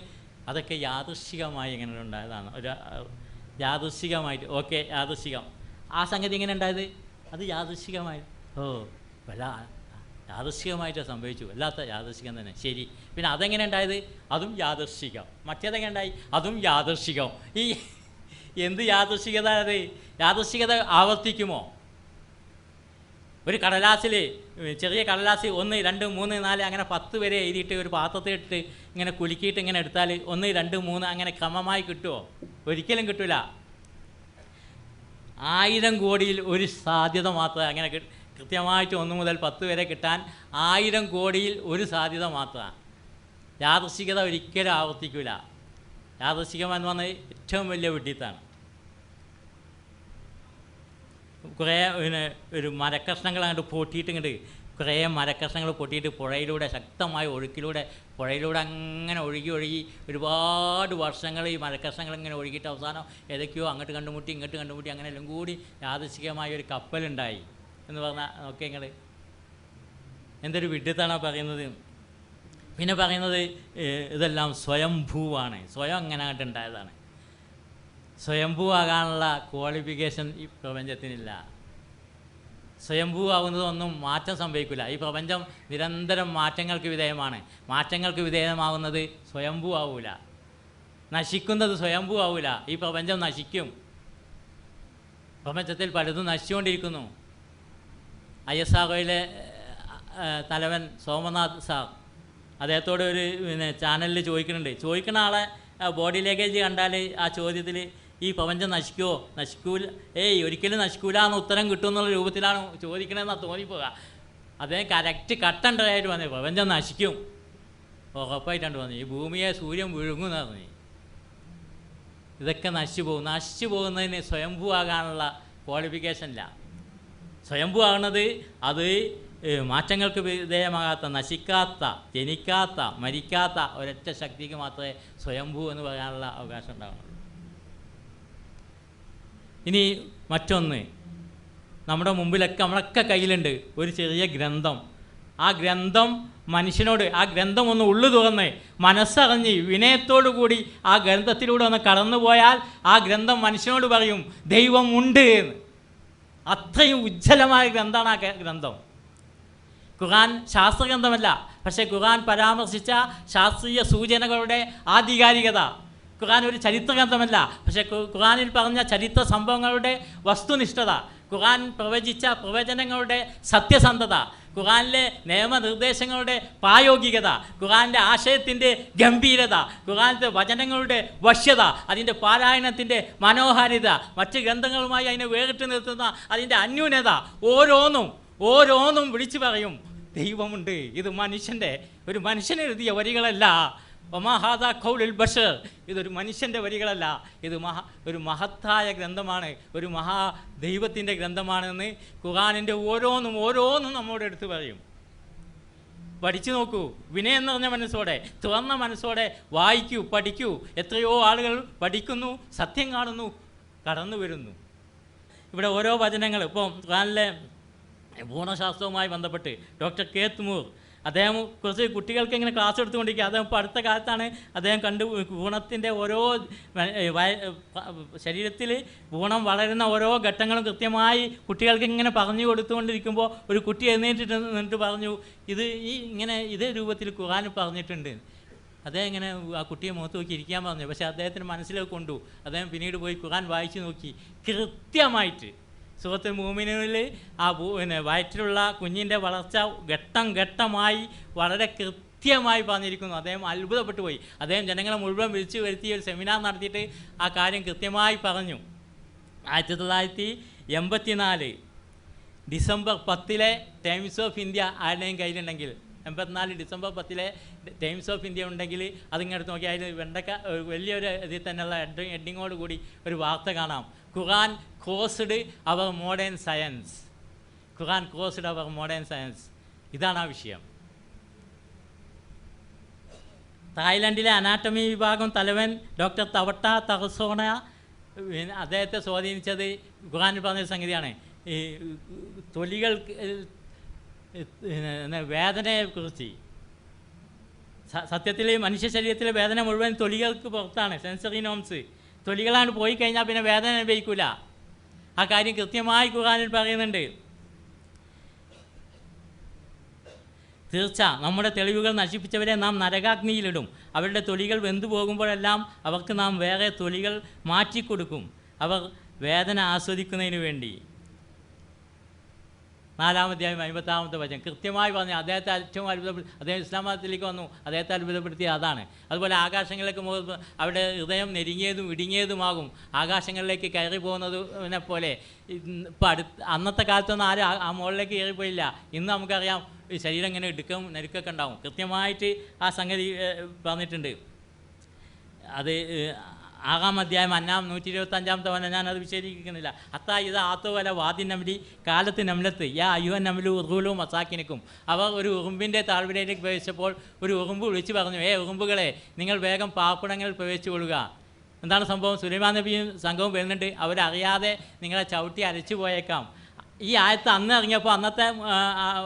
അതൊക്കെ യാദൃശ്ചികമായി ഇങ്ങനെ ഉണ്ടായതാണ്. ഒരു യാദൃശ്ചികമായിട്ട്, ഓക്കെ, യാദൃശ്ചികം. ആ സംഗതി എങ്ങനെ ഉണ്ടായത്? അത് യാദൃശ്ചികമായി. വല്ല യാദൃശ്ചികമായിട്ട് സംഭവിച്ചു, വല്ലാത്ത യാദൃശ്ചികം തന്നെ. ശരി, പിന്നെ അതെങ്ങനെ ഉണ്ടായത്? അതും യാദൃശ്ചികം. മറ്റേതെങ്ങനെ ഉണ്ടായി? അതും യാദൃശ്ചികം. ഈ എന്ത് യാദൃശ്ചികത അത്? യാദൃശ്ചികത ആവർത്തിക്കുമോ? ഒരു കടലാസിൽ, ചെറിയ കടലാസ് 1, 2, 3, 4 അങ്ങനെ 10 വരെ എഴുതിയിട്ട് ഒരു പാത്രത്തിലിട്ട് ഇങ്ങനെ കുലുക്കിയിട്ട് ഇങ്ങനെ എടുത്താൽ 1, 2, 3 അങ്ങനെ ക്രമമായി കിട്ടുമോ? ഒരിക്കലും കിട്ടില്ല. 1000 കോടിയിൽ ഒരു സാധ്യത മാത്രമേ അങ്ങനെ കൃത്യമായിട്ട് 1 മുതൽ 10 വരെ കിട്ടാൻ 1000 കോടിയിൽ ഒരു സാധ്യത മാത്രമാണ്. യാദൃശ്ചികത ഒരിക്കലും ആവർത്തിക്കില്ല. യാദൃശ്ചികം എന്ന് പറഞ്ഞാൽ ഏറ്റവും വലിയ വിഡ്ഢിത്താണ്. കുറേ ഒരു മരക്കഷ്ണങ്ങൾ അങ്ങോട്ട് പൊട്ടിയിട്ട് കുറേ മരക്കഷ്ണങ്ങൾ പൊട്ടിയിട്ട് പുഴയിലൂടെ, ശക്തമായ ഒഴുക്കിലൂടെ പുഴയിലൂടെ അങ്ങനെ ഒഴുകി ഒരുപാട് വർഷങ്ങൾ ഈ മരക്കഷ്ണങ്ങൾ ഇങ്ങനെ ഒഴുകിയിട്ട് അവസാനം ഏതൊക്കെയോ അങ്ങോട്ട് കണ്ടുമുട്ടി ഇങ്ങോട്ട് കണ്ടുമുട്ടി അങ്ങനെ എല്ലാം കൂടി യാദൃശ്ചികമായ ഒരു കപ്പലുണ്ടായി എന്ന് പറഞ്ഞാൽ നോക്കി നിങ്ങൾ എന്തൊരു വിഡ്ഢിത്താണ് പറയുന്നത്. പിന്നെ പറയുന്നത് ഇതെല്ലാം സ്വയംഭൂവാണ്. സ്വയം അങ്ങനെ അങ്ങോട്ട് ഉണ്ടായതാണ്. സ്വയംഭൂ ആകാനുള്ള ക്വാളിഫിക്കേഷൻ ഈ പ്രപഞ്ചത്തിനില്ല. സ്വയംഭൂ ആകുന്നതൊന്നും മാറ്റം സംഭവിക്കില്ല. ഈ പ്രപഞ്ചം നിരന്തരം മാറ്റങ്ങൾക്ക് വിധേയമാണ്. മാറ്റങ്ങൾക്ക് വിധേയമാവുന്നത് സ്വയംഭൂ ആവില്ല. നശിക്കുന്നത് സ്വയംഭൂ ആവില്ല. ഈ പ്രപഞ്ചം നശിക്കും. പ്രപഞ്ചത്തിൽ പലതും നശിച്ചുകൊണ്ടിരിക്കുന്നു. ISROയിലെ തലവൻ സോമനാഥ് സാർ, അദ്ദേഹത്തോട് ഒരു ചാനലിൽ ചോദിക്കുന്ന ആളെ ബോഡി ലാംഗ്വേജ് കണ്ടാൽ ആ ചോദ്യത്തിൽ ഈ പ്രപഞ്ചം നശിക്കുമോ? നശിക്കൂല, ഒരിക്കലും നശിക്കൂല എന്ന ഉത്തരം കിട്ടുമെന്നുള്ള രൂപത്തിലാണ് ചോദിക്കണമെന്നാണ് തോന്നിപ്പോവുക. അദ്ദേഹം കറക്റ്റ് കട്ടുണ്ടായിട്ട് പറഞ്ഞു പ്രപഞ്ചം നശിക്കും, ഉറപ്പായിട്ടാണ് പറഞ്ഞു. ഈ ഭൂമിയെ സൂര്യൻ വിഴുങ്ങുമെന്ന് പറഞ്ഞു. ഇതൊക്കെ നശിച്ചു പോകുന്നതിന് സ്വയംഭൂ ആകാനുള്ള ക്വാളിഫിക്കേഷനില്ല. സ്വയംഭൂ ആകുന്നത് അത് മാറ്റങ്ങൾക്ക് വിധേയമാകാത്ത, നശിക്കാത്ത, ജനിക്കാത്ത, മരിക്കാത്ത ഒരൊറ്റ ശക്തിക്ക് മാത്രമേ സ്വയംഭൂ എന്ന് പറയാനുള്ള അവകാശം ഉണ്ടാകുന്നുള്ളൂ. ഇനി മറ്റൊന്ന്, നമ്മുടെ മുമ്പിലൊക്കെ നമ്മളൊക്കെ കയ്യിലുണ്ട് ഒരു ചെറിയ ഗ്രന്ഥം. ആ ഗ്രന്ഥം മനുഷ്യനോട്, ആ ഗ്രന്ഥം ഒന്ന് ഉള്ളു തുറന്ന് മനസ്സറിഞ്ഞ് വിനയത്തോടു കൂടി ആ ഗ്രന്ഥത്തിലൂടെ ഒന്ന് കടന്നുപോയാൽ ആ ഗ്രന്ഥം മനുഷ്യനോട് പറയും ദൈവം ഉണ്ട് എന്ന്. അത്രയും ഉജ്ജ്വലമായ ഗ്രന്ഥമാണ് ആ ഗ്രന്ഥം. ഖുർആൻ ശാസ്ത്രഗ്രന്ഥമല്ല, പക്ഷേ ഖുർആൻ പരാമർശിച്ച ശാസ്ത്രീയ സൂചനകളുടെ ആധികാരികത. ഖുർആൻ ഒരു ചരിത്രഗ്രന്ഥമല്ല, പക്ഷേ ഖുർആനിൽ പറഞ്ഞ ചരിത്ര സംഭവങ്ങളുടെ വസ്തുനിഷ്ഠത, ഖുർആൻ പ്രവചിച്ച പ്രവചനങ്ങളുടെ സത്യസന്ധത, ഖുർആനിലെ നിയമനിർദ്ദേശങ്ങളുടെ പ്രായോഗികത, ഖുർആൻ്റെ ആശയത്തിൻ്റെ ഗംഭീരത, ഖുർആനിലെ വചനങ്ങളുടെ വശ്യത, അതിൻ്റെ പാരായണത്തിൻ്റെ മനോഹാരിത, മറ്റ് ഗ്രന്ഥങ്ങളുമായി അതിനെ വേറിട്ട് നിർത്തുന്ന അതിൻ്റെ അന്യൂനത, ഓരോന്നും വിളിച്ചു പറയും ദൈവമുണ്ട്. ഇത് ഒരു മനുഷ്യൻ എഴുതിയ വരികളല്ല. വമാഹാദ ഖൗലുൽ ബഷർ, ഇതൊരു മനുഷ്യൻ്റെ വരികളല്ല, ഇത് ഒരു മഹത്തായ ഗ്രന്ഥമാണ്, ഒരു ദൈവത്തിൻ്റെ ഗ്രന്ഥമാണെന്ന് ഖുർആനിൻ്റെ ഓരോന്നും നമ്മോട് എടുത്ത് പറയും. പഠിച്ചു നോക്കൂ, വിനയം നിറഞ്ഞ മനസ്സോടെ, തുറന്ന മനസ്സോടെ വായിക്കൂ, പഠിക്കൂ. എത്രയോ ആളുകൾ പഠിക്കുന്നു, സത്യം കാണുന്നു, കടന്നു വരുന്നു. ഇവിടെ ഓരോ വചനങ്ങൾ, ഇപ്പോൾ ഖുർആനിലെ ഭൂണശാസ്ത്രവുമായി ബന്ധപ്പെട്ട് ഡോക്ടർ കേത്ത് മൂർ, അദ്ദേഹം കുറച്ച് കുട്ടികൾക്ക് ഇങ്ങനെ ക്ലാസ് എടുത്തുകൊണ്ടിരിക്കുക. അദ്ദേഹം ഇപ്പോൾ അടുത്ത കാലത്താണ് അദ്ദേഹം ഭ്രൂണത്തിൻ്റെ ഓരോ ശരീരത്തിൽ ഭ്രൂണം വളരുന്ന ഓരോ ഘട്ടങ്ങളും കൃത്യമായി കുട്ടികൾക്ക് ഇങ്ങനെ പറഞ്ഞു കൊടുത്തുകൊണ്ടിരിക്കുമ്പോൾ ഒരു കുട്ടി എഴുന്നേറ്റിട്ട് പറഞ്ഞു, ഇതേ രൂപത്തിൽ ഖുർആൻ പറഞ്ഞിട്ടുണ്ട്. അദ്ദേഹം ഇങ്ങനെ ആ കുട്ടിയെ മുഖത്ത് നോക്കി ഇരിക്കാൻ പറഞ്ഞു. പക്ഷേ അദ്ദേഹത്തിന് മനസ്സിലേക്ക് കൊണ്ടു. അദ്ദേഹം പിന്നീട് പോയി ഖുർആൻ വായിച്ചു നോക്കി. കൃത്യമായിട്ട് സൂറത്തുൽ മുഅ്മിനൂനിൽ ആ വയറ്റിലുള്ള കുഞ്ഞിൻ്റെ വളർച്ച ഘട്ടമായി വളരെ കൃത്യമായി പറഞ്ഞിരിക്കുന്നു. അദ്ദേഹം അത്ഭുതപ്പെട്ടു പോയി. അദ്ദേഹം ജനങ്ങളെ മുഴുവൻ വിളിച്ചു വരുത്തി ഒരു സെമിനാർ നടത്തിയിട്ട് ആ കാര്യം കൃത്യമായി പറഞ്ഞു. 1984 ഡിസംബർ 10 ടൈംസ് ഓഫ് ഇന്ത്യ ആരുടെയും കയ്യിലുണ്ടെങ്കിൽ, 84 ഡിസംബർ 10 ടൈംസ് ഓഫ് ഇന്ത്യ ഉണ്ടെങ്കിൽ അതിങ്ങടുത്ത് നോക്കി അതിൽ വലിയൊരു ഇതിൽ തന്നെയുള്ള ഹെഡിങ്ങോട് കൂടി ഒരു വാർത്ത കാണാം. ഖുർആൻ ക്രോസ്ഡ് അവർ മോഡേൺ സയൻസ്. ഖുർആൻ ക്രോസ്ഡ് അവർ മോഡേൺ സയൻസ്. ഇതാണ് ആ വിഷയം. തായ്ലൻഡിലെ അനാട്ടമി വിഭാഗം തലവൻ ഡോക്ടർ തവട്ട തഹസോണ അദ്ദേഹത്തെ സ്വാധീനിച്ചത് ഖുർആനിൽ പറഞ്ഞൊരു സംഗതിയാണ്. ഈ തൊലികൾ വേദനയെക്കുറിച്ച്. സത്യത്തിൽ മനുഷ്യ ശരീരത്തിലെ വേദന മുഴുവൻ തൊലികൾക്ക് പുറത്താണ്, സെൻസറി നോംസ്. തൊലികളാണ് പോയി കഴിഞ്ഞാൽ പിന്നെ വേദന അനുഭവിക്കില്ല. ആ കാര്യം കൃത്യമായി ഖുർആനിൽ പറയുന്നുണ്ട്. തീർച്ച നമ്മുടെ തെളിവുകൾ നശിപ്പിച്ചവരെ നാം നരകാഗ്നിയിലിടും. അവരുടെ തൊലികൾ വെന്തു പോകുമ്പോഴെല്ലാം അവർക്ക് നാം വേറെ തൊലികൾ മാറ്റിക്കൊടുക്കും, അവർ വേദന ആസ്വദിക്കുന്നതിന് വേണ്ടി. 4-ാം അധ്യായം 50-ാമത്തെ വചനം കൃത്യമായി പറഞ്ഞു. അദ്ദേഹത്തെ ഏറ്റവും അദ്ദേഹം ഇസ്ലാം മതത്തിലേക്ക് വന്നു, അദ്ദേഹത്തെ അത്ഭുതപ്പെടുത്തിയ അതാണ്. അതുപോലെ ആകാശങ്ങളിലേക്ക് അവിടെ ഹൃദയം നെരുങ്ങിയതും ഇടുങ്ങിയതുമാകും. ആകാശങ്ങളിലേക്ക് കയറി പോകുന്നതിനെ പോലെ ഇപ്പം അന്നത്തെ കാലത്തൊന്നും ആരും ആ മുകളിലേക്ക് കയറിപ്പോയില്ല. ഇന്ന് നമുക്കറിയാം ഈ ശരീരം ഇങ്ങനെ നെരുക്കൊക്കെ ഉണ്ടാവും. കൃത്യമായിട്ട് ആ സംഗതി പറഞ്ഞിട്ടുണ്ട്. അത് 6-ാം അധ്യായം 125-ാമത്തെ വന, ഞാനത് വിശദീകരിക്കുന്നില്ല. ഇത് ആത്തോവല വാദി നമ്ലി കാലത്ത് നമ്ലത്ത് യാ അയ്യുഹൻ നമ്ലു ഉറുലും മസാക്കിനിക്കും. അവർ ഒരു ഉറുമ്പിൻ്റെ താഴ്വരയിലേക്ക് പ്രവേശിച്ചപ്പോൾ ഒരു ഉറുമ്പ് വിളിച്ചു പറഞ്ഞു, ഉറുമ്പുകളെ, നിങ്ങൾ വേഗം പാർപ്പിടങ്ങളിൽ പ്രവേശിച്ചു കൊള്ളുക. എന്താണ് സംഭവം? സുലൈമാൻ നബിയും സംഘവും വരുന്നുണ്ട്. അവരറിയാതെ നിങ്ങളെ ചവിട്ടി അരച്ചു പോയേക്കാം. ഈ ആയത്ത് അന്ന് ഇറങ്ങിയപ്പോൾ അന്നത്തെ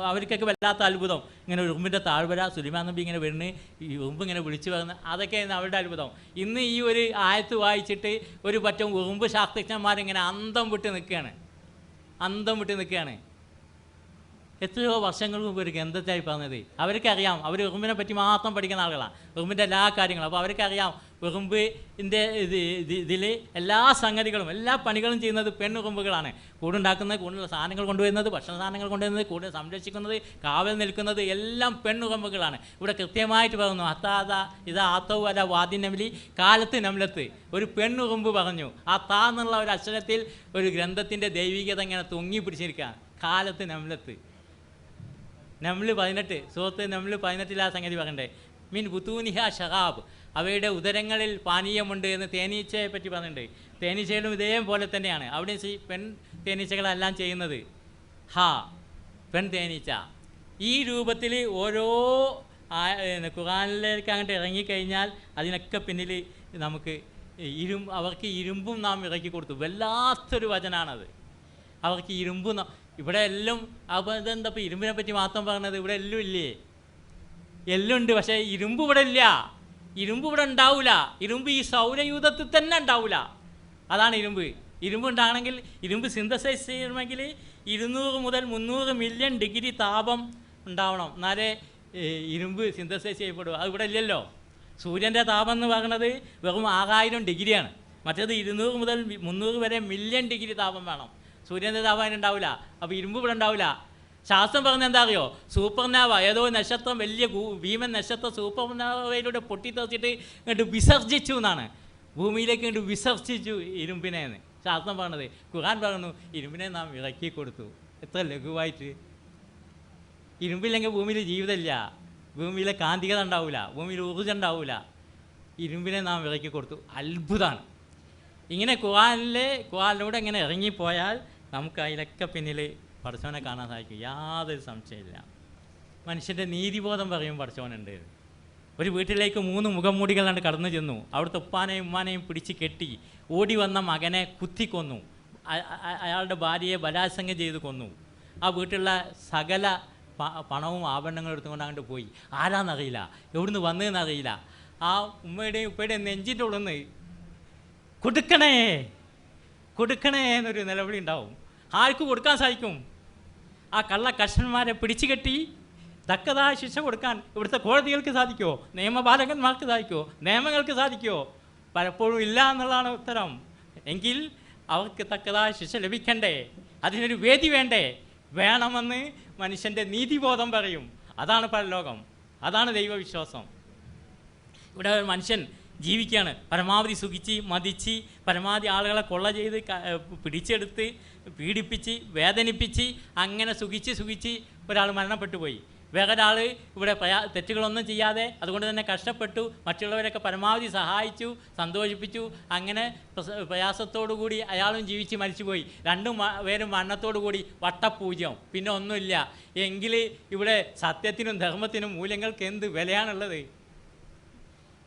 അവർക്കൊക്കെ വല്ലാത്ത അത്ഭുതം. ഇങ്ങനെ ഉറുമ്പിൻ്റെ താഴ്വര, സുലൈമാൻ നബി ഇങ്ങനെ വരുന്നു, ഈ ഉറുമ്പ് ഇങ്ങനെ വിളിച്ചു വരുന്നത്, അതൊക്കെയായിരുന്നു അവരുടെ അത്ഭുതം. ഇന്ന് ഈ ഒരു ആയത്ത് വായിച്ചിട്ട് ഒരു പറ്റം ഉറുമ്പ് ശാസ്ത്രജ്ഞന്മാരിങ്ങനെ അന്തം വിട്ട് നിൽക്കുകയാണ്. എത്രയോ വർഷങ്ങൾ മുമ്പ് ഒരു ഗ്രന്ഥത്തായി പറഞ്ഞത്. അവർക്കറിയാം, അവർ ഉറുമ്പിനെ പറ്റി മാത്രം പഠിക്കുന്ന ആളുകളാണ്, ഉറുമ്പിൻ്റെ എല്ലാ കാര്യങ്ങളും. അപ്പോൾ അവർക്കറിയാം ഉറുമ്പിൻ്റെ ഇതിൽ എല്ലാ സംഗതികളും എല്ലാ പണികളും ചെയ്യുന്നത് പെണ്ണുറുമ്പുകളാണ്. കൂടുണ്ടാക്കുന്നത്, കൂടുതൽ സാധനങ്ങൾ കൊണ്ടുവരുന്നത്, ഭക്ഷണ സാധനങ്ങൾ കൊണ്ടുവരുന്നത്, കൂടുതൽ സംരക്ഷിക്കുന്നത്, കാവൽ നിൽക്കുന്നത് എല്ലാം പെണ്ണുറുമ്പുകളാണ്. ഇവിടെ കൃത്യമായിട്ട് പറയുന്നു, ആത്തവും അല്ല വാദി നമ്ലി കാലത്ത് നമ്ലത്ത്. ഒരു പെണ്ണുറുമ്പ് പറഞ്ഞു. ആ എന്നുള്ള ഒരു അക്ഷരത്തിൽ ഒരു ഗ്രന്ഥത്തിൻ്റെ ദൈവികത ഇങ്ങനെ തൂങ്ങി പിടിച്ചിരിക്കുകയാണ്. കാലത്ത് നമ്ലത്ത്. നമ്ല് 18 സൂറത്ത് നമ്ല് 18 ആ സംഗതി പറയണ്ടേ. മീൻ ബുത്തൂനിഹ ഷഹാബ്, അവയുടെ ഉദരങ്ങളിൽ പാനീയമുണ്ട് എന്ന് തേനീച്ചയെ പറ്റി പറഞ്ഞിട്ടുണ്ട്. തേനീച്ചകളും ഇതേപോലെ തന്നെയാണ്. അവിടെ പെൺ തേനീച്ചകളെല്ലാം ചെയ്യുന്നത്. പെൺ തേനീച്ച. ഈ രൂപത്തിൽ ഓരോ ഖുർആനിലേക്ക് അങ്ങോട്ട് ഇറങ്ങിക്കഴിഞ്ഞാൽ അതിനൊക്കെ പിന്നിൽ നമുക്ക് അവർക്ക് ഇരുമ്പും നാം ഇറക്കി കൊടുത്തു. വല്ലാത്തൊരു വചനാണത്. അവർക്ക് ഇവിടെ എല്ലാം. അപ്പോൾ ഇതെന്താ ഇപ്പോൾ ഇരുമ്പിനെ പറ്റി മാത്രം പറഞ്ഞത്? ഇവിടെ എല്ലാം ഇല്ലേ? എല്ലാം ഉണ്ട്, പക്ഷേ ഇരുമ്പ് ഇവിടെ ഇല്ല. ഇരുമ്പ് ഇവിടെ ഉണ്ടാവില്ല. ഇരുമ്പ് ഈ സൗരയൂഥത്തിൽ തന്നെ ഉണ്ടാവില്ല. അതാണ് ഇരുമ്പ്. ഇരുമ്പ് ഉണ്ടാകണമെങ്കിൽ, ഇരുമ്പ് സിന്തസൈസ് ചെയ്യണമെങ്കിൽ 200 മുതൽ 300 മില്യൺ ഡിഗ്രി താപം ഉണ്ടാവണം, എന്നാലേ ഇരുമ്പ് സിന്തസൈസ് ചെയ്യപ്പെടും. അത് ഇവിടെ ഇല്ലല്ലോ. സൂര്യൻ്റെ താപം എന്ന് പറയുന്നത് വെറും 6000 ഡിഗ്രിയാണ്. മറ്റേത് 200 മുതൽ 300 വരെ മില്യൺ ഡിഗ്രി താപം വേണം. സൂര്യൻ്റെ താപം അതിനുണ്ടാവില്ല. അപ്പോൾ ഇരുമ്പ് ഇവിടെ ഉണ്ടാവില്ല. ശാസ്ത്രം പറഞ്ഞ എന്താ അറിയോ? സൂപ്പർനാവ, ഏതോ നക്ഷത്രം, വലിയ ഭീമൻ നക്ഷത്രം സൂപ്പർനാവയിലൂടെ പൊട്ടിത്തെറിച്ചിട്ട് ഇങ്ങോട്ട് വിസർജിച്ചു എന്നാണ്. ഭൂമിയിലേക്ക് ഇങ്ങോട്ട് വിസർജിച്ചു ഇരുമ്പിനെ എന്ന് ശാസ്ത്രം പറഞ്ഞത്. ഖുർആൻ പറയുന്നു ഇരുമ്പിനെ നാം ഇറക്കി കൊടുത്തു. എത്ര ലഘുവായിട്ട്. ഇരുമ്പില്ലെങ്കിൽ ഭൂമിയിൽ ജീവിതമില്ല, ഭൂമിയിലെ കാന്തികത ഉണ്ടാവില്ല, ഭൂമിയിൽ ഊർജ്ജം ഉണ്ടാവില്ല. ഇരുമ്പിനെ നാം ഇറക്കി കൊടുത്തു. അത്ഭുതമാണ്. ഇങ്ങനെ ഖുർആനിലൂടെ ഇങ്ങനെ ഇറങ്ങിപ്പോയാൽ നമുക്ക് അതിലൊക്കെ പിന്നിൽ പടച്ചവനെ കാണാൻ സാധിക്കും, യാതൊരു സംശയമില്ല. മനുഷ്യൻ്റെ നീതിബോധം പറയും പടച്ചവനുണ്ട്. ഒരു വീട്ടിലേക്ക് 3 മുഖംമൂടികളാണ്ട് കടന്നു ചെന്നു. അവിടുത്തെ ഉപ്പാനെയും ഉമ്മാനെയും പിടിച്ച് കെട്ടി. ഓടി വന്ന മകനെ കുത്തിക്കൊന്നു. അയാളുടെ ഭാര്യയെ ബലാത്സംഗം ചെയ്ത് കൊന്നു. ആ വീട്ടിലുള്ള സകല പണവും ആഭരണങ്ങളും എടുത്തുകൊണ്ട് അങ്ങോട്ട് പോയി. ആരാന്നറിയില്ല, എവിടുന്ന് വന്നതെന്നറിയില്ല. ആ ഉമ്മയുടെയും ഉപ്പയുടെയും നെഞ്ചിൻ്റെ ഉള്ളിൽ നിന്ന് കൊടുക്കണേ കൊടുക്കണേ എന്നൊരു നിലവിളി ഉണ്ടാവും. ആർക്ക് കൊടുക്കാൻ സാധിക്കും? ആ കള്ള കർഷകന്മാരെ പിടിച്ചു കെട്ടി തക്കതായ ശിക്ഷ കൊടുക്കാൻ ഇവിടുത്തെ കോടതികൾക്ക് സാധിക്കുമോ? നിയമപാലകന്മാർക്ക് സാധിക്കുമോ? നിയമങ്ങൾക്ക് സാധിക്കുമോ? പലപ്പോഴും ഇല്ല എന്നുള്ളതാണ് ഉത്തരം. എങ്കിൽ അവർക്ക് തക്കതായ ശിക്ഷ ലഭിക്കണ്ടേ? അതിനൊരു വേദി വേണ്ടേ? വേണമെന്ന് മനുഷ്യൻ്റെ നീതിബോധം പറയും. അതാണ് പരലോകം, അതാണ് ദൈവവിശ്വാസം. ഇവിടെ മനുഷ്യൻ ജീവിക്കുകയാണ്, പരമാവധി സുഖിച്ച് മതിച്ച് പരമാവധി ആളുകളെ കൊള്ള ചെയ്ത് പിടിച്ചെടുത്ത് പീഡിപ്പിച്ച് വേദനിപ്പിച്ച് അങ്ങനെ സുഖിച്ച് ഒരാൾ മരണപ്പെട്ടു പോയി. വേറൊരാൾ ഇവിടെ തെറ്റുകളൊന്നും ചെയ്യാതെ അതുകൊണ്ട് തന്നെ കഷ്ടപ്പെട്ടു, മറ്റുള്ളവരൊക്കെ പരമാവധി സഹായിച്ചു സന്തോഷിപ്പിച്ചു. അങ്ങനെ പ്രയാസത്തോടു കൂടി അയാളും ജീവിച്ച് മരിച്ചുപോയി. രണ്ടും പേരും മരണത്തോടു കൂടി വട്ടപൂജ്യം, പിന്നെ ഒന്നുമില്ല. എങ്കിൽ ഇവിടെ സത്യത്തിനും ധർമ്മത്തിനും മൂല്യങ്ങൾക്ക് എന്ത് വിലയാണുള്ളത്?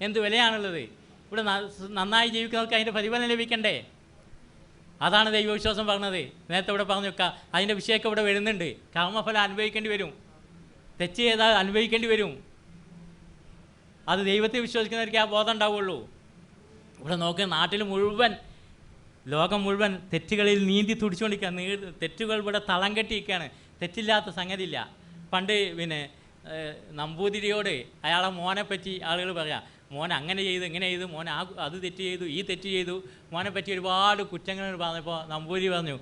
എന്ത് വിലയാണുള്ളത്? ഇവിടെ നന്നായി ജീവിക്കുന്നവർക്ക് അതിൻ്റെ പ്രതിഫലം ലഭിക്കണ്ടേ? അതാണ് ദൈവവിശ്വാസം പറഞ്ഞത്. നേരത്തെ ഇവിടെ പറഞ്ഞു വെക്കാം, അതിൻ്റെ വിഷയമൊക്കെ ഇവിടെ വരുന്നുണ്ട്. കർമ്മഫലം അനുഭവിക്കേണ്ടി വരും, തെറ്റ് ചെയ്താൽ അനുഭവിക്കേണ്ടി വരും. അത് ദൈവത്തെ വിശ്വസിക്കുന്നവർക്ക് ആ ബോധം ഉണ്ടാവുള്ളൂ. ഇവിടെ നോക്കുക, നാട്ടിൽ മുഴുവൻ ലോകം മുഴുവൻ തെറ്റുകളിൽ നീന്തി തുടിച്ചുകൊണ്ടിരിക്കുക. തെറ്റുകൾ ഇവിടെ തളം കെട്ടിയിരിക്കുകയാണ്. തെറ്റില്ലാത്ത സംഗതിയില്ല. പണ്ട് പിന്നെ നമ്പൂതിരിയോട് അയാളെ മോനെ പറ്റി ആളുകൾ പറയാം, മോൻ അങ്ങനെ ചെയ്തു ഇങ്ങനെ ചെയ്തു, മോൻ അത് തെറ്റ് ചെയ്തു ഈ തെറ്റ് ചെയ്തു, മോനെ പറ്റി ഒരുപാട് കുറ്റങ്ങൾ പറഞ്ഞപ്പോൾ നമ്പൂതിരി പറഞ്ഞു,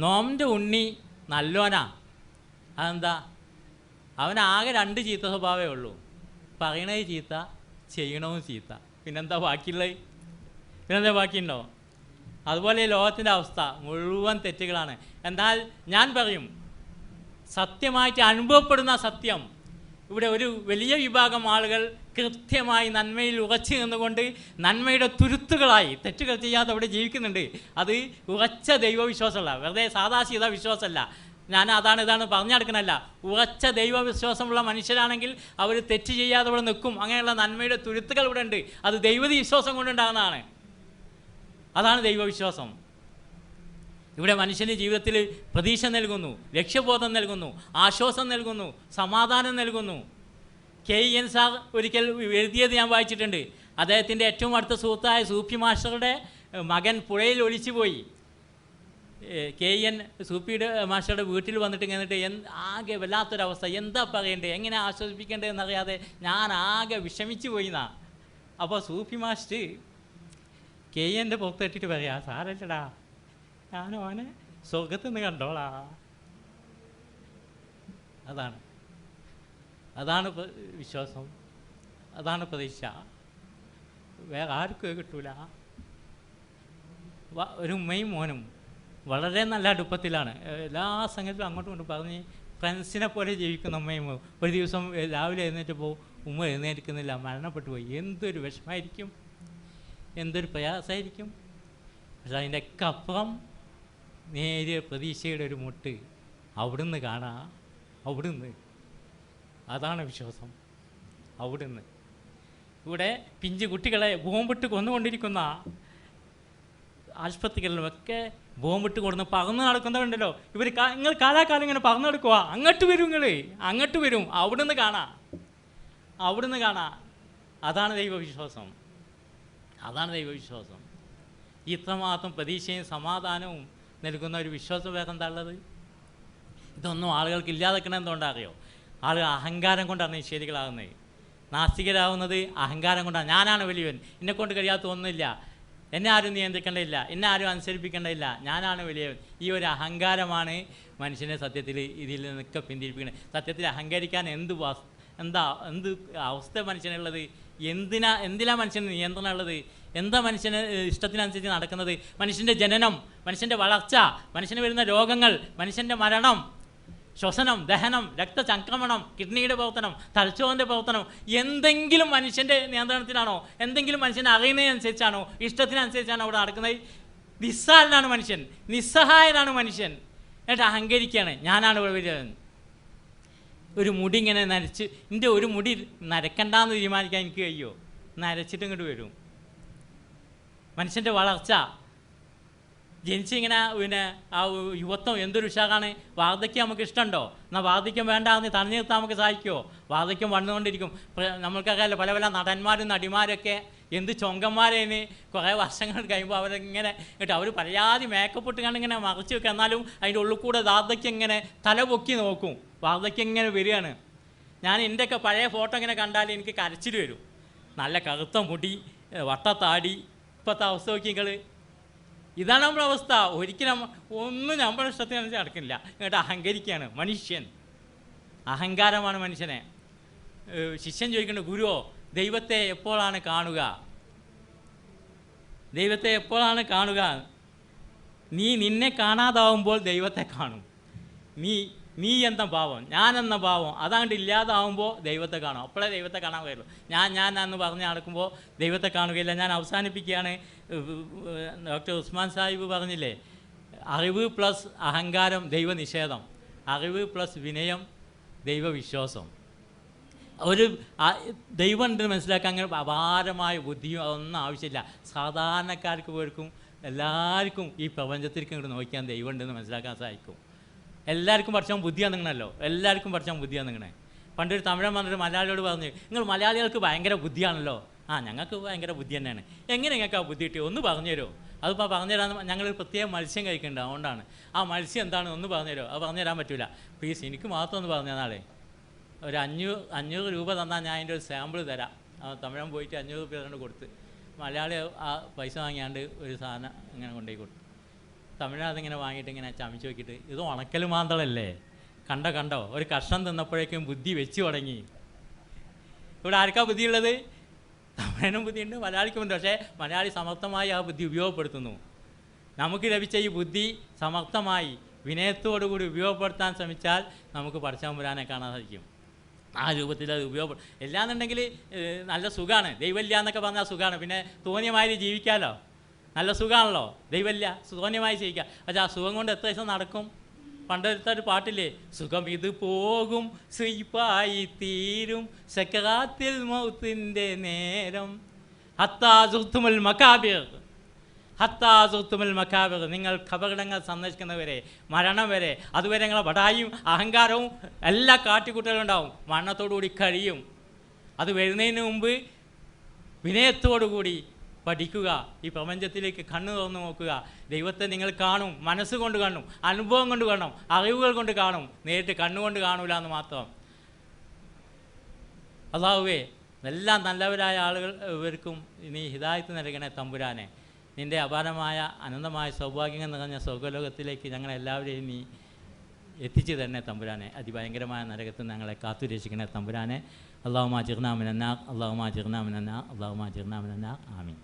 നോമിൻ്റെ ഉണ്ണി നല്ലോനാ. അതെന്താ? അവനാകെ 2 ചീത്ത സ്വഭാവമേ ഉള്ളൂ, പറയണത് ചീത്ത, ചെയ്യണവും ചീത്ത. പിന്നെന്താ ബാക്കിയുള്ളത്? പിന്നെന്താ ബാക്കിയുണ്ടോ? അതുപോലെ ലോകത്തിൻ്റെ അവസ്ഥ മുഴുവൻ തെറ്റുകളാണ്. എന്നാൽ ഞാൻ പറയും, സത്യമായിട്ട് അനുഭവപ്പെടുന്ന സത്യം, ഇവിടെ ഒരു വലിയ വിഭാഗം ആളുകൾ കൃത്യമായി നന്മയിൽ ഉറച്ചു നിന്നുകൊണ്ട് നന്മയുടെ തുരുത്തുകളായി തെറ്റുകൾ ചെയ്യാതെ അവിടെ ജീവിക്കുന്നുണ്ട്. അത് ഉറച്ച ദൈവവിശ്വാസമല്ല, വെറുതെ സാദാശീത വിശ്വാസമല്ല. ഞാൻ ഇതാണ് പറഞ്ഞെടുക്കണമല്ല. ഉറച്ച ദൈവവിശ്വാസമുള്ള മനുഷ്യരാണെങ്കിൽ അവർ തെറ്റ് ചെയ്യാതെ ഇവിടെ നിൽക്കും. അങ്ങനെയുള്ള നന്മയുടെ തുരുത്തുകൾ ഇവിടെ ഉണ്ട്. അത് ദൈവവിശ്വാസം കൊണ്ടുണ്ടാകുന്നതാണ്. അതാണ് ദൈവവിശ്വാസം. ഇവിടെ മനുഷ്യന് ജീവിതത്തിൽ പ്രതീക്ഷ നൽകുന്നു, ലക്ഷ്യബോധം നൽകുന്നു, ആശ്വാസം നൽകുന്നു, സമാധാനം നൽകുന്നു. KN സാർ ഒരിക്കൽ എഴുതിയത് ഞാൻ വായിച്ചിട്ടുണ്ട്. അദ്ദേഹത്തിൻ്റെ ഏറ്റവും അടുത്ത സുഹൃത്തായ സൂഫി മാസ്റ്ററുടെ മകൻ പുഴയിൽ ഒലിച്ചുപോയി. KN സൂഫിയുടെ മാസ്റ്ററുടെ വീട്ടിൽ വന്നിട്ട് ആകെ വല്ലാത്തൊരവസ്ഥ, എന്താ പറയണ്ടേ, എങ്ങനെ ആശ്വസിപ്പിക്കേണ്ടത് എന്നറിയാതെ ഞാൻ ആകെ വിഷമിച്ചു പോയിന്നാ. അപ്പോൾ സൂഫി മാസ്റ്റർ KNൻ്റെ പുറത്തിട്ടിട്ട് പറയാ, സാരല്ലടാ, ഞാൻ ഓനെ സ്വർഗത്തിൽ നിന്ന് കണ്ടോളാ. അതാണ് വിശ്വാസം, അതാണ് പ്രതീക്ഷ. വേറെ ആർക്കും കിട്ടൂല. ഒരു ഉമ്മയും മോനും വളരെ നല്ല അടുപ്പത്തിലാണ്. എല്ലാ സംഗതിയിലും അങ്ങോട്ടും ഇങ്ങോട്ടും പറഞ്ഞ് ഫ്രണ്ട്സിനെ പോലെ ജീവിക്കുന്ന ഉമ്മയും മോനും. ഒരു ദിവസം രാവിലെ എഴുന്നേറ്റപ്പോൾ ഉമ്മ എഴുന്നേൽക്കുന്നില്ല, മരണപ്പെട്ടു പോയി. എന്തൊരു വിഷമമായിരിക്കും, എന്തൊരു പ്രയാസമായിരിക്കും. പക്ഷെ അതിൻ്റെയൊക്കെ അപ്പുറം നേരിയ പ്രതീക്ഷയുടെ ഒരു മുട്ട് അവിടുന്ന് കാണാം. അവിടുന്ന്, അതാണ് വിശ്വാസം. അവിടുന്ന് ഇവിടെ പിഞ്ചു കുട്ടികളെ ബോംബിട്ട് കൊന്നുകൊണ്ടിരിക്കുന്ന ആശുപത്രികളിലുമൊക്കെ ബോംബിട്ട് കൊടുന്ന് പറന്ന് നടക്കുന്നവരുണ്ടല്ലോ, ഇവർ നിങ്ങൾ കാലാകാലം ഇങ്ങനെ പറന്ന് നടക്കുക, അങ്ങോട്ട് വരും, അങ്ങോട്ട് വരും, അവിടുന്ന് കാണാം. അതാണ് ദൈവവിശ്വാസം. ഇത്രമാത്രം പ്രതീക്ഷയും സമാധാനവും നൽകുന്ന ഒരു വിശ്വാസം വേറെ എന്താ ഉള്ളത്? ഇതൊന്നും ആളുകൾക്ക് ഇല്ലാതെക്കണം എന്തുകൊണ്ടാണ് അറിയോ? ആളുകൾ അഹങ്കാരം കൊണ്ടാണ് നിഷേധികളാകുന്നത്, നാസ്തികരാകുന്നത് അഹങ്കാരം കൊണ്ടാണ്. ഞാനാണ് വലിയവൻ, എന്നെക്കൊണ്ട് കഴിയാത്ത ഒന്നുമില്ല, എന്നെ ആരും നിയന്ത്രിക്കേണ്ടതില്ല, എന്നെ ആരും അനുസരിപ്പിക്കേണ്ടതില്ല, ഞാനാണ് വലിയവൻ. ഈ ഒരു അഹങ്കാരമാണ് മനുഷ്യനെ സത്യത്തിൽ ഇതിൽ നിന്നൊക്കെ പിന്തിരിപ്പിക്കുന്നത്. സത്യത്തിൽ അഹങ്കരിക്കാൻ എന്ത് അവസ്ഥ മനുഷ്യനുള്ളത്? എന്തിനാ മനുഷ്യന് നിയന്ത്രണം ഉള്ളത്? എന്താ മനുഷ്യന് ഇഷ്ടത്തിനനുസരിച്ച് നടക്കുന്നത്? മനുഷ്യൻ്റെ ജനനം, മനുഷ്യൻ്റെ വളർച്ച, മനുഷ്യന് വരുന്ന രോഗങ്ങൾ, മനുഷ്യൻ്റെ മരണം, ശ്വസനം, ദഹനം, രക്തചംക്രമണം, കിഡ്നിയുടെ പ്രവർത്തനം, തലച്ചോറിൻ്റെ പ്രവർത്തനം, എന്തെങ്കിലും മനുഷ്യൻ്റെ നിയന്ത്രണത്തിലാണോ? എന്തെങ്കിലും മനുഷ്യനെ അറിയുന്നതിനനുസരിച്ചാണോ? ഇഷ്ടത്തിനനുസരിച്ചാണോ അവിടെ നടക്കുന്നത്? നിസ്സാരനാണ് മനുഷ്യൻ, നിസ്സഹായനാണ് മനുഷ്യൻ. എന്നിട്ട് അഹങ്കരിക്കുകയാണ്, ഞാനാണ് വലിയവൻ. ഒരു മുടി ഇങ്ങനെ നരച്ച്, എൻ്റെ ഒരു മുടി നരക്കണ്ടെന്ന് തീരുമാനിക്കാൻ എനിക്ക് കഴിയുമോ? നരച്ചിട്ട് ഇങ്ങോട്ട് വരും. മനുഷ്യൻ്റെ വളർച്ച, ജനിച്ചിങ്ങനെ ആ യുവത്വം എന്തൊരു ഉഷാറാണ്. വാർദ്ധക്യം നമുക്ക് ഇഷ്ടമുണ്ടോ? എന്നാൽ വാർദ്ധക്യം വേണ്ടാന്ന് തടഞ്ഞു നിർത്താൻ നമുക്ക് സാധിക്കുമോ? വാർദ്ധക്യം വന്നുകൊണ്ടിരിക്കും. നമ്മൾക്കറിയാമല്ലോ, പല നടന്മാരും നടിമാരൊക്കെ എന്ത് ചൊങ്കന്മാരേന് കുറേ വർഷങ്ങൾ കഴിയുമ്പോൾ അവരിങ്ങനെ കേട്ടോ, അവർ പലയാതി മേക്കപ്പ് ഇട്ട് കണ്ടിങ്ങനെ മറച്ച് വെക്കുക, എന്നാലും അതിൻ്റെ ഉള്ളിൽ കൂടെ വാർദ്ധക്യം ഇങ്ങനെ തല പൊക്കി നോക്കും. വാർദ്ധക്യം ഇങ്ങനെ വരികയാണ്. ഞാൻ എൻ്റെയൊക്കെ പഴയ ഫോട്ടോ ഇങ്ങനെ കണ്ടാൽ എനിക്ക് കരച്ചിൽ വരും. നല്ല കറുത്ത മുടി, വട്ടത്താടി. ഇപ്പോഴത്തെ അവസ്ഥ നോക്കി നിങ്ങൾ. ഇതാണ് നമ്മുടെ അവസ്ഥ. ഒരിക്കലും ഒന്നും നമ്മുടെ ഇഷ്ടത്തിനനുസരിച്ച് നടക്കില്ല. എന്നിട്ട് അഹങ്കരിക്കുകയാണ് മനുഷ്യൻ. അഹങ്കാരമാണ് മനുഷ്യനെ. ശിഷ്യൻ ചോദിക്കേണ്ട, ഗുരുവോ ദൈവത്തെ എപ്പോഴാണ് കാണുക? നീ നിന്നെ കാണാതാവുമ്പോൾ ദൈവത്തെ കാണും. നീ എന്ന ഭാവം, ഞാൻ എന്ന ഭാവം അതാണ്ട് ഇല്ലാതാവുമ്പോൾ ദൈവത്തെ കാണും. അപ്പോഴേ ദൈവത്തെ കാണാൻ കഴിയുള്ളൂ. ഞാൻ എന്ന് പറഞ്ഞ് നടക്കുമ്പോൾ ദൈവത്തെ കാണുകയില്ല. ഞാൻ അവസാനിപ്പിക്കുകയാണ്. ഡോക്ടർ ഉസ്മാൻ സാഹിബ് പറഞ്ഞില്ലേ, അറിവ് പ്ലസ് അഹങ്കാരം ദൈവനിഷേധം, അറിവ് പ്ലസ് വിനയം ദൈവവിശ്വാസം. ഒരു ദൈവം ഉണ്ടെന്ന് മനസ്സിലാക്കാൻ അങ്ങനെ അപാരമായ ബുദ്ധിയും അതൊന്നും ആവശ്യമില്ല. സാധാരണക്കാർക്ക് പോലും എല്ലാവർക്കും ഈ പ്രപഞ്ചത്തിലേക്ക് ഇങ്ങോട്ട് നോക്കിയാൽ ദൈവം ഉണ്ടെന്ന് മനസ്സിലാക്കാൻ സാധിക്കും. എല്ലാവർക്കും പഠിച്ചാൽ ബുദ്ധിയാണ് നിങ്ങളല്ലോ, പണ്ടൊരു തമിഴൻ വന്നിട്ട് മലയാളിയോട് പറഞ്ഞു, നിങ്ങൾ മലയാളികൾക്ക് ഭയങ്കര ബുദ്ധിയാണല്ലോ. ഞങ്ങൾക്ക് ഭയങ്കര ബുദ്ധി തന്നെയാണ്. എങ്ങനെ നിങ്ങൾക്ക് ആ ബുദ്ധി കിട്ടി? ഒന്ന് പറഞ്ഞു തരുമോ? അതിപ്പോൾ പറഞ്ഞു തരാൻ ഞങ്ങളൊരു പ്രത്യേക മത്സ്യം കഴിക്കുന്നുണ്ട്, അതുകൊണ്ടാണ്. ആ മത്സ്യം എന്താണെന്ന് ഒന്ന് പറഞ്ഞു തരുമോ? അത് പറഞ്ഞു തരാൻ പറ്റില്ല. പ്ലീസ് എനിക്ക് മാത്രം ഒന്ന് പറഞ്ഞു തന്നാളേ. ഒരു 500 രൂപ തന്നാൽ ഞാൻ അതിൻ്റെ ഒരു സാമ്പിൾ തരാം. തമിഴൻ പോയിട്ട് 500 രൂപ കൊണ്ട് കൊടുത്ത്, മലയാളി ആ പൈസ വാങ്ങിയാണ്ട് ഒരു സാധനം ഇങ്ങനെ കൊണ്ടുപോയി കൊടുത്തു. തമിഴ്നാട്ടിങ്ങനെ വാങ്ങിയിട്ട് ഇങ്ങനെ ചമിച്ച് നോക്കിയിട്ട്, ഇത് ഉണക്കൽ മാന്തളല്ലേ, കണ്ടോ ഒരു കഷ്ണം തിന്നപ്പോഴേക്കും ബുദ്ധി വെച്ച് തുടങ്ങി. ഇവിടെ ആർക്കാ ബുദ്ധിയുള്ളത്? തമിഴനും ബുദ്ധിയുണ്ട്, മലയാളിക്കും ഉണ്ട്. പക്ഷേ മലയാളി സമർത്ഥമായി ആ ബുദ്ധി ഉപയോഗപ്പെടുത്തുന്നു. നമുക്ക് ലഭിച്ച ഈ ബുദ്ധി സമർത്ഥമായി വിനയത്തോടുകൂടി ഉപയോഗപ്പെടുത്താൻ ശ്രമിച്ചാൽ നമുക്ക് പടച്ചതമ്പുരാനെ കാണാൻ സാധിക്കും. ആ രൂപത്തിൽ അത് ഉപയോഗപ്പെടും. എല്ലാന്നുണ്ടെങ്കിൽ നല്ല സുഖമാണ്. ദൈവമില്ല എന്നൊക്കെ പറഞ്ഞാൽ സുഖമാണ്, പിന്നെ തോന്നിയമാതിരി ജീവിക്കാമല്ലോ, നല്ല സുഖമാണല്ലോ. ദൈവമില്ല, തോന്നിയമായി ജീവിക്കാം. പക്ഷേ ആ സുഖം കൊണ്ട് എത്ര ദിവസം നടക്കും? പണ്ടത്തെ ഒരു പാട്ടില്ലേ, സുഖം ഇത് പോകും സുയിപ്പായി തീരും സക്കറാത്തിൽ മൗത്തിൻ്റെ നേരം ഹത്താ സുത്തുമുൽ മക്കാബിർ, നിങ്ങൾ ഖബറിടങ്ങൾ സന്ദർശിക്കുന്നവരെ, മരണം വരെ, അതുവരെ നിങ്ങളെ വടായും അഹങ്കാരവും എല്ലാ കാട്ടിക്കൂട്ടലും ഉണ്ടാവും. മരണത്തോടുകൂടി കഴിയും. അത് വരുന്നതിന് മുമ്പ് വിനയത്തോടുകൂടി പഠിക്കുക. ഈ പ്രപഞ്ചത്തിലേക്ക് കണ്ണു തുറന്ന് നോക്കുക. ദൈവത്തെ നിങ്ങൾ കാണും, മനസ്സുകൊണ്ട് കാണും, അനുഭവം കൊണ്ട് കാണും, അറിവുകൾ കൊണ്ട് കാണും, നേരിട്ട് കണ്ണുകൊണ്ട് കാണൂല എന്ന് മാത്രം. അല്ലാഹുവേ, എല്ലാം നല്ലവരായ ആളുകൾ ഇവർക്കും നീ ഹിദായത്ത് നൽകണേ തമ്പുരാനെ. നിൻ്റെ അപാരമായ അനന്തമായ സൗഭാഗ്യങ്ങൾ നിറഞ്ഞ സ്വർഗ്ഗലോകത്തിലേക്ക് ഞങ്ങളെല്ലാവരെയും നീ എത്തിച്ചു തന്നെ തമ്പുരാനെ. അതിഭയങ്കരമായ നരകത്തിൽ ഞങ്ങളെ കാത്തുരക്ഷിക്കണേ തമ്പുരാനെ. അല്ലാഹുമ്മ അജിർനാ മിനന്നാർ, അല്ലാഹുമ്മ അജിർനാ മിനന്നാർ, അല്ലാഹുമ്മ അജിർനാ മിനന്നാർ. ആമീൻ.